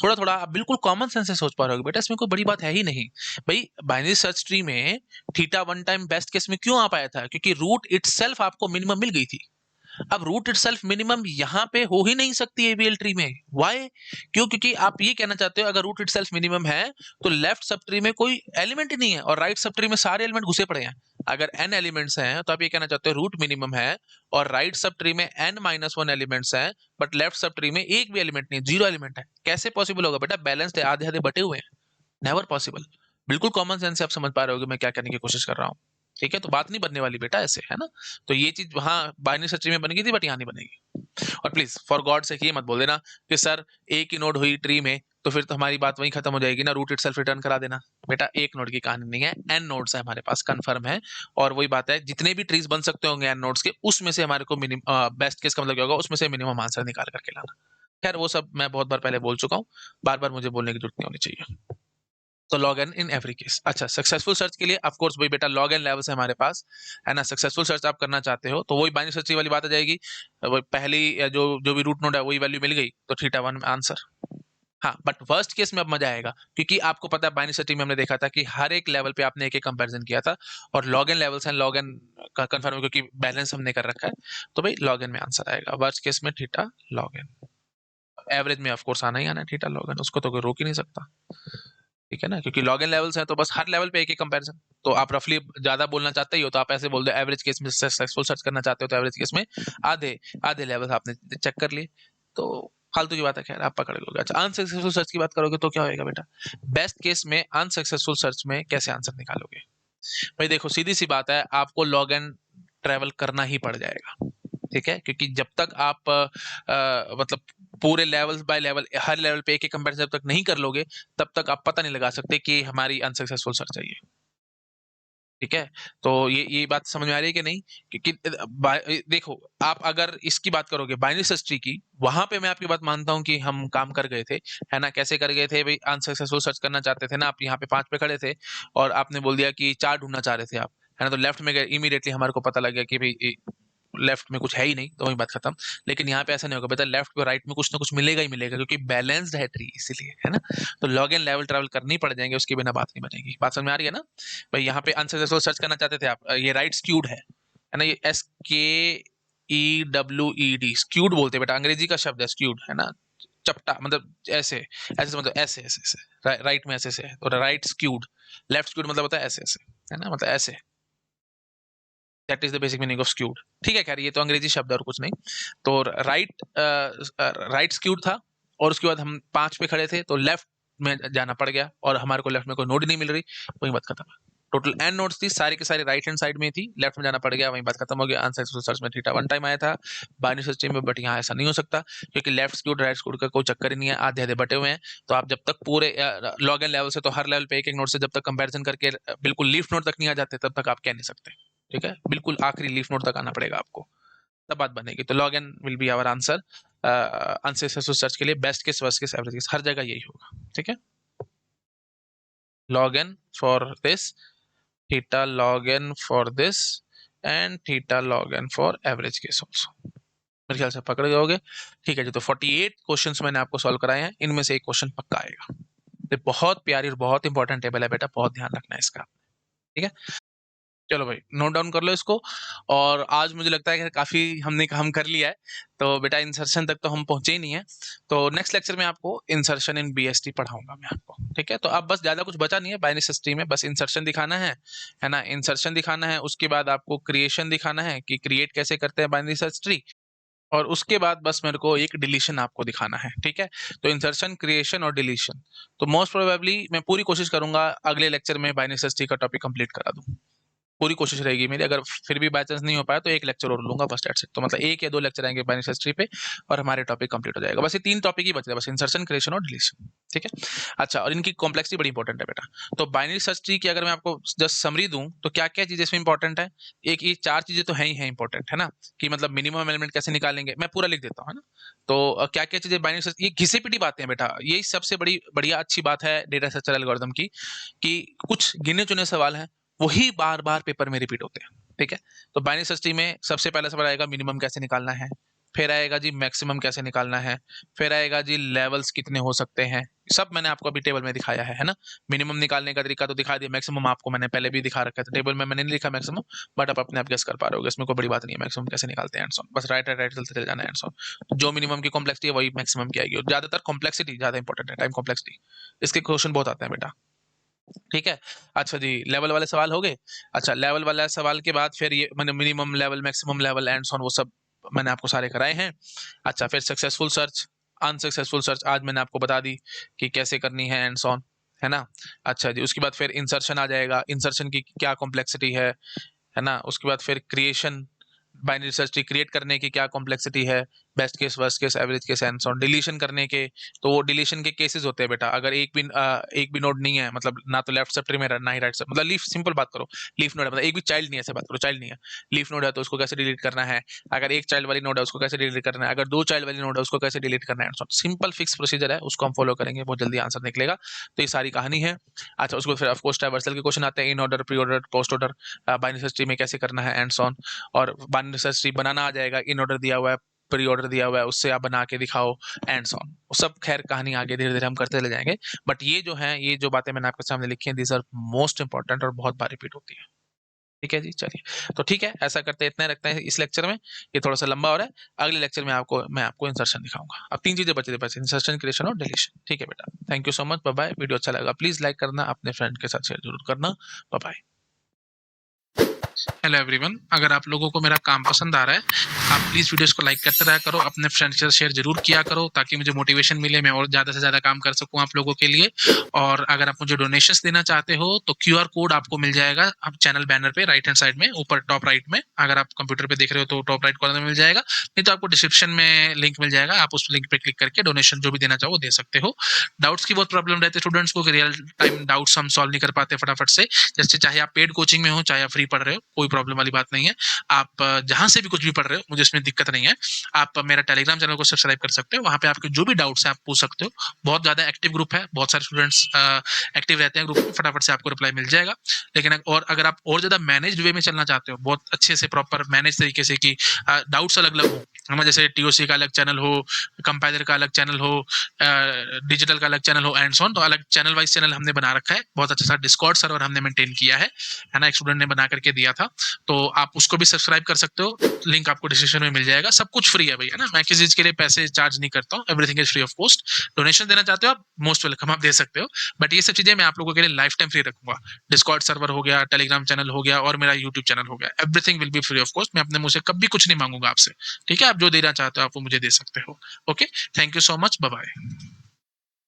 थोड़ा थोड़ा आप बिल्कुल कॉमन सेंस से सोच पा रहे हो बेटा, इसमें कोई बड़ी बात है ही नहीं भाई। बाइनरी सर्च ट्री में theta one time best case में क्यों आ पाया था, क्योंकि रूट इटसेल्फ आपको मिनिमम मिल गई थी। अब रूट इटसेल्फ मिनिमम यहाँ पे हो ही नहीं सकती एबीएल ट्री में, व्हाई? क्यों? क्योंकि आप ये कहना चाहते हो अगर रूट इटसेल्फ मिनिमम है तो लेफ्ट सब ट्री में कोई एलिमेंट ही नहीं है और राइट सब ट्री में सारे एलिमेंट घुसे पड़े हैं। अगर n एलिमेंट्स हैं तो आप ये कहना चाहते हो रूट मिनिमम है और राइट सब ट्री में n-1 एलिमेंट्स हैं, बट लेफ्ट सब ट्री में एक भी एलिमेंट नहीं, जीरो एलिमेंट है। कैसे पॉसिबल होगा बेटा? बैलेंस्ड है, आधे आधे बटे हुए हैं, नेवर पॉसिबल। बिल्कुल कॉमन सेंस से आप समझ पा रहे हो कि मैं क्या कहने की कोशिश कर रहा हूँ। ठीक है, तो बात नहीं बनने वाली बेटा ऐसे, है ना? तो ये चीज वहां बाइनरी सर्च ट्री में बन गई थी, बट यहाँ नहीं बनेगी। और प्लीज फॉर गॉड से ये मत बोल देना कि सर एक ही नोड हुई ट्री में तो फिर तो हमारी बात वहीं खत्म हो जाएगी ना, रूट इटसेल्फ रिटर्न करा देना। बेटा एक नोड की कहानी नहीं है, एन नोड्स है हमारे पास, कंफर्म है। और वही बात है, जितने भी ट्रीज बन सकते होंगे एन नोड्स के, उसमें से हमारे को मिनिमम बेस्ट केस का मतलब क्या होगा, उसमें से मिनिमम आंसर निकाल करके लाना। खैर वो सब मैं बहुत बार पहले बोल चुका हूँ, बार बार मुझे बोलने की जरूरत नहीं होनी चाहिए। तो log n in every case. अच्छा, सक्सेसफुल सर्च के लिए ऑफ कोर्स वही बेटा लॉग एन लेवल्स है हमारे पास, है ना? सक्सेसफुल सर्च आप करना चाहते हो तो वही बाइनरी सर्च वाली बात आ जाएगी, वो पहली जो जो भी रूट नोड है वही वैल्यू मिल गई तो थीटा वन आंसर। हाँ, बट वर्स्ट केस में अब मजा आएगा क्योंकि आपको पता है बाइनरी सर्च में हमने देखा था कि हर एक लेवल पे आपने एक एक कंपैरिजन किया था और लॉग एन लेवल्स हैं, लॉग एन का कंफर्म है क्योंकि बैलेंस हमने कर रखा है, तो भाई लॉग एन में आंसर आएगा। वर्स्ट केस में थीटा लॉग एन, एवरेज में ऑफ कोर्स आना ही आना है थीटा लॉग एन, उसको तो कोई रोक ही नहीं सकता। ठीक है ना, क्योंकि लॉग इन लेवल्स हैं तो बस हर लेवल पे एक एक कंपैरिजन। तो आप रफली ज्यादा बोलना चाहते ही हो तो आप ऐसे बोल दो, एवरेज केस में सक्सेसफुल सर्च करना चाहते हो तो एवरेज केस में आधे आधे लेवल आपने चेक कर लिए, तो फालतू की बात है, खैर आप पकड़ लोगे। अच्छा, अनसक्सेसफुल सर्च की बात करोगे तो क्या होएगा बेटा? बेस्ट केस में अनसक्सेसफुल सर्च में कैसे आंसर निकालोगे? भाई देखो सीधी सी बात है, आपको लॉग इन ट्रेवल करना ही पड़ जाएगा। ठीक है, क्योंकि जब तक आप मतलब पूरे level by level her level पे एक एक कंपैरिजन जब तक नहीं कर लोगे तब तक आप पता नहीं लगा सकते कि हमारी अनसक्सेसफुल सर्च है ये। ठीक है, तो ये बात समझ में आ रही है कि नहीं? क्योंकि देखो आप अगर इसकी बात करोगे बाइनरी सर्च ट्री की, वहां पे मैं आपकी बात मानता हूं कि हम काम कर गए थे, है ना? कैसे कर गए थे भाई? अनसक्सेसफुल सर्च करना चाहते थे ना आप, यहाँ पे 5 पे खड़े थे और आपने बोल दिया कि 4 ढूंढना चाह रहे थे आप, है ना? तो लेफ्ट में गए, इमीडिएटली हमारे को पता लग गया कि भाई लेफ्ट में कुछ है ही नहीं, तो वही बात खत्म। लेकिन यहाँ पे ऐसा नहीं होगा बेटा, लेफ्ट और राइट में कुछ ना कुछ मिलेगा ही मिलेगा क्योंकि बैलेंस्ड है ट्री, इसीलिए, है ना? तो लॉग इन लेवल ट्रैवल करनी पड़ जाएंगे, उसके बिना बात नहीं बनेगी। बात समझ में आ रही है ना? भाई यहाँ पे अनसक्सेसफुल सर्च करना चाहते थे आप, ये राइट स्क्यूड है ना? ये SKEWED स्क्यूड बोलते हैं बेटा, अंग्रेजी का शब्द है स्क्यूड, है ना? चपटा मतलब ऐसे ऐसे, मतलब ऐसे ऐसे ऐसे, राइट में ऐसे से है तो राइट स्क्यूड, लेफ्ट स्क्यूड मतलब होता है ऐसे ऐसे, है ना? मतलब ऐसे, that is the basic meaning of skewed. ठीक है, खैर ये तो अंग्रेजी शब्द है और कुछ नहीं। तो राइट राइट स्क्यूड था और उसके बाद हम 5 पे खड़े थे तो लेफ्ट में जाना पड़ गया और हमारे को लेफ्ट में कोई नोड नहीं मिल रही, वही बात खत्म। टोटल एन नोड्स थी, सारी के सारी राइट हैंड साइड में थी, लेफ्ट में जाना पड़ गया, वही बात खत्म हो गया। अनसक्सेसफुल सर्च में थीटा वन टाइम आया था बाइनरी सर्च में, बट यहाँ ऐसा नहीं हो सकता क्योंकि लेफ्ट स्क्यूड राइट स्क्यूड का कोई चक्कर ही नहीं है, आधे आधे बटे हुए हैं। तो आप जब तक पूरे लॉग इन लेवल से, तो हर लेवल पे एक एक नोड से जब तक कंपेरिजन करके बिल्कुल लीफ नोड तक नहीं आ जाते तब तक आप कह नहीं सकते। ठीक है, बिल्कुल आखिरी लीफ नोड तक आना पड़ेगा आपको, तब बात बनेगी। तो log n will be our answer unsuccessful search के लिए। Best case, worst case, average case, हर जगह यही होगा। ठीक है, log n for this, theta log n for this and theta log n for average case also। मेरे ख्याल से पकड़ गए होगे। ठीक है जी, तो 48 क्वेश्चंस मैंने आपको सॉल्व कराए हैं, इनमें से एक क्वेश्चन पक्का आएगा। ये बहुत प्यारी और बहुत इंपॉर्टेंट टेबल है बेटा, बहुत ध्यान रखना है इसका। ठीक है, चलो भाई नोट डाउन कर लो इसको। और आज मुझे लगता है कि काफी हमने काम कर लिया है, तो बेटा इंसर्शन तक तो हम पहुंचे ही नहीं है। तो नेक्स्ट लेक्चर में आपको इंसर्शन इन बीएसटी पढ़ाऊंगा मैं आपको। ठीक है, तो अब बस ज्यादा कुछ बचा नहीं है बाइनरी सर्च ट्री में, बस इंसर्शन दिखाना है ना? इंसर्शन दिखाना है, उसके बाद आपको क्रिएशन दिखाना है कि क्रिएट कैसे करते हैं बाइनरी सर्च ट्री, और उसके बाद बस मेरे को एक डिलीशन आपको दिखाना है। ठीक है, तो इंसर्शन, क्रिएशन और डिलीशन, तो मोस्ट प्रोबेबली मैं पूरी कोशिश करूंगा अगले लेक्चर में बाइनरी सर्च ट्री का टॉपिक कंप्लीट करा दूं, पूरी कोशिश रहेगी मेरी। अगर फिर भी बाय चांस नहीं हो पाया तो एक लेक्चर और लूंगा बस, दैट्स इट। तो मतलब 1 या 2 लेक्चर आएंगे बाइनरी सर्च ट्री पे और हमारे टॉपिक कंप्लीट हो जाएगा। बस ये 3 टॉपिक ही बच रहे हैं, बस इंसर्शन, क्रिएशन और डिलीशन। ठीक है, अच्छा, और इनकी कॉम्प्लेक्सिटी बड़ी इंपॉर्टेंट है बेटा। तो बाइनरी सर्च ट्री की अगर मैं आपको जस्ट समरी दूं तो क्या क्या चीजें इसमें इंपॉर्टेंट है? एक ये 4 चीजें तो है ही है इंपॉर्टेंट, है ना? कि मतलब मिनिमम एलिमेंट कैसे निकालेंगे, मैं पूरा लिख देता हूँ, है ना? तो क्या क्या चीजें बाइनरी सर्च, ये घिसे पिटी बातें हैं बेटा, यही सबसे बड़ी बढ़िया अच्छी बात है डेटा स्ट्रक्चर एल्गोरिथम की, कि कुछ गिने चुने सवाल हैं वही बार बार पेपर में रिपीट होते हैं। ठीक है, तो बाइनरी सर्च ट्री में सबसे पहला सवाल आएगा मिनिमम कैसे निकालना है, फिर आएगा जी मैक्सिमम कैसे निकालना है, फिर आएगा जी लेवल्स कितने हो सकते हैं। सब मैंने आपको अभी टेबल में दिखाया है ना। मिनिमम निकालने का तरीका तो दिखा दिया, मैक्सिमम आपको मैंने पहले भी दिखा रखा था, टेबल में मैंने नहीं लिखा मैक्सिमम, बट आप अपने आप गेस कर पा रहे हो, इसमें कोई बड़ी बात नहीं है मैक्सिमम कैसे निकालते हैं, एंड सो ऑन। बस राइट राइट राइट चलते चले जाना है, एंड सो ऑन। जो मिनिमम की कॉम्प्लेक्सिटी है वही मैक्सिमम की आएगी, और ज्यादातर कॉम्प्लेक्सिटी ज्यादा इंपॉर्टेंट है, टाइम कॉम्प्लेक्सिटी, इसके क्वेश्चन बहुत आते हैं बेटा। ठीक है, अच्छा जी, लेवल वाले सवाल हो गए। अच्छा, लेवल वाला सवाल के बाद फिर ये मैंने minimum level, maximum level and so on वो सब मैंने आपको सारे कराए हैं। अच्छा, फिर सक्सेसफुल सर्च, अनसक्सेसफुल सर्च आज मैंने आपको बता दी कि कैसे करनी है एंड सो ऑन, है ना। अच्छा जी, उसके बाद फिर इंसर्शन आ जाएगा, इंसर्शन की क्या कॉम्प्लेक्सिटी है ना। उसके बाद फिर creation, binary search tree create करने की क्या कॉम्प्लेक्सिटी है, best case, worst case, average case and so on. Deletion करने के, तो वो डिलीशन के केसेस होते हैं बेटा, अगर एक भी नोड नहीं है, मतलब ना तो लेफ्ट सब ट्री में ना ही राइट सब, मतलब लीफ, सिंपल बात करो, लीफ नोड है मतलब एक भी चाइल्ड नहीं है, ऐसे बात करो, चाइल्ड नहीं है, लीफ नोड है तो उसको कैसे डिलीट करना है, अगर एक चाइल्ड वाली नोड है उसको कैसे डिलीट करना है, अगर दो चाइल्ड वाली नोड है उसको कैसे डिलीट करना है, सिंपल फिक्स प्रोसीजर है, उसको हम फॉलो करेंगे, बहुत जल्दी आंसर निकलेगा। तो ये सारी कहानी है। अच्छा, उसको फिर ऑफकोर्स ट्रावर्सल के क्वेश्चन आते हैं, in order, pre order, post order, binary search tree में कैसे करना है एंड सो ऑन। और बाइनरी सर्च ट्री बनाना आ जाएगा, इन ऑर्डर दिया हुआ है, प्री ऑर्डर दिया हुआ है, उससे आप बना के दिखाओ एंड सो ऑन। सब खैर कहानी आगे धीरे धीरे हम करते चले जाएंगे, बट ये जो है, ये जो बातें मैंने आपके सामने लिखी हैं, दीज आर मोस्ट इंपॉर्टेंट और बहुत बार रिपीट होती है। ठीक है जी, चलिए, तो ठीक है, ऐसा करते हैं, इतना ही रखते हैं इस लेक्चर में, ये थोड़ा सा लंबा हो रहा है। अगले लेक्चर में मैं आपको इंसर्शन दिखाऊंगा। अब तीन चीजें बची थी बस, इंसर्शन, क्रिएशन और डिलीशन। ठीक है बेटा, thank you so much, bye bye. Video अच्छा लगा प्लीज लाइक करना, अपने फ्रेंड के साथ शेयर जरूर करना। Bye bye. हेलो एवरीवन, अगर आप लोगों को मेरा काम पसंद आ रहा है, आप प्लीज़ वीडियोस को लाइक करते रहा करो, अपने फ्रेंड्स के साथ शेयर जरूर किया करो, ताकि मुझे मोटिवेशन मिले, मैं और ज़्यादा से ज़्यादा काम कर सकूं आप लोगों के लिए। और अगर आप मुझे डोनेशंस देना चाहते हो तो क्यूआर कोड आपको मिल जाएगा आप चैनल बैनर पे, राइट हैंड साइड में ऊपर टॉप राइट में, अगर आप कंप्यूटर पे देख रहे हो तो टॉप राइट कॉर्नर में मिल जाएगा, नहीं तो आपको डिस्क्रिप्शन में लिंक मिल जाएगा, आप उस लिंक पे क्लिक करके डोनेशन जो भी देना चाहो वो दे सकते हो। डाउट्स की बहुत प्रॉब्लम रहती है स्टूडेंट्स को, रियल टाइम डाउट्स हम सॉल्व नहीं कर पाते फटाफट से, जैसे चाहे आप पेड कोचिंग में हो चाहे आप फ्री पढ़ रहे हो, कोई प्रॉब्लम वाली बात नहीं है। आप जहां से भी कुछ भी पढ़ रहे हो, मुझे इसमें दिक्कत नहीं है। आप मेरा टेलीग्राम चैनल को सब्सक्राइब कर सकते हो, वहां पे आपके जो भी डाउट्स है आप पूछ सकते हो। बहुत ज्यादा एक्टिव ग्रुप है, बहुत सारे स्टूडेंट्स एक्टिव रहते हैं ग्रुप में, फटाफट से आपको रिप्लाई मिल जाएगा। लेकिन और अगर आप और ज्यादा मैनेज वे में चलना चाहते हो, बहुत अच्छे से प्रॉपर मैनेज तरीके से, कि डाउट्स अलग अलग हो, हमें जैसे टीओसी का अलग चैनल हो, कंपाइलर का अलग चैनल हो, डिजिटल का अलग चैनल हो एंड सो ऑन, तो अलग चैनल वाइज चैनल हमने बना रखा है, बहुत अच्छा सा डिस्कॉर्ड सर्वर हमने मेंटेन किया है ना, एक स्टूडेंट ने बना करके दिया था, तो आप उसको भी सब्सक्राइब कर सकते हो, लिंक आपको डिस्क्रिप्शन में मिल जाएगा। सब कुछ फ्री है भैया ना, मैं किसी चीज के लिए पैसे चार्ज नहीं करता हूँ, everything is free of cost. Donation देना चाहते हो आप, मोस्ट वेलकम, आप दे सकते हो, बट ये सब चीजें मैं आप लोगों के लिए लाइफ टाइम फ्री रखूंगा। डिस्कॉर्ड सर्वर हो गया, टेलीग्राम चैनल हो गया और मेरा यूट्यूब चैनल हो गया, everything will be free of cost, मैं अपने मुंह से कभी कुछ नहीं मांगूंगा आपसे। ठीक है, आप जो देना चाहते हो आप वो मुझे दे सकते हो। Okay, thank you so much, bye bye.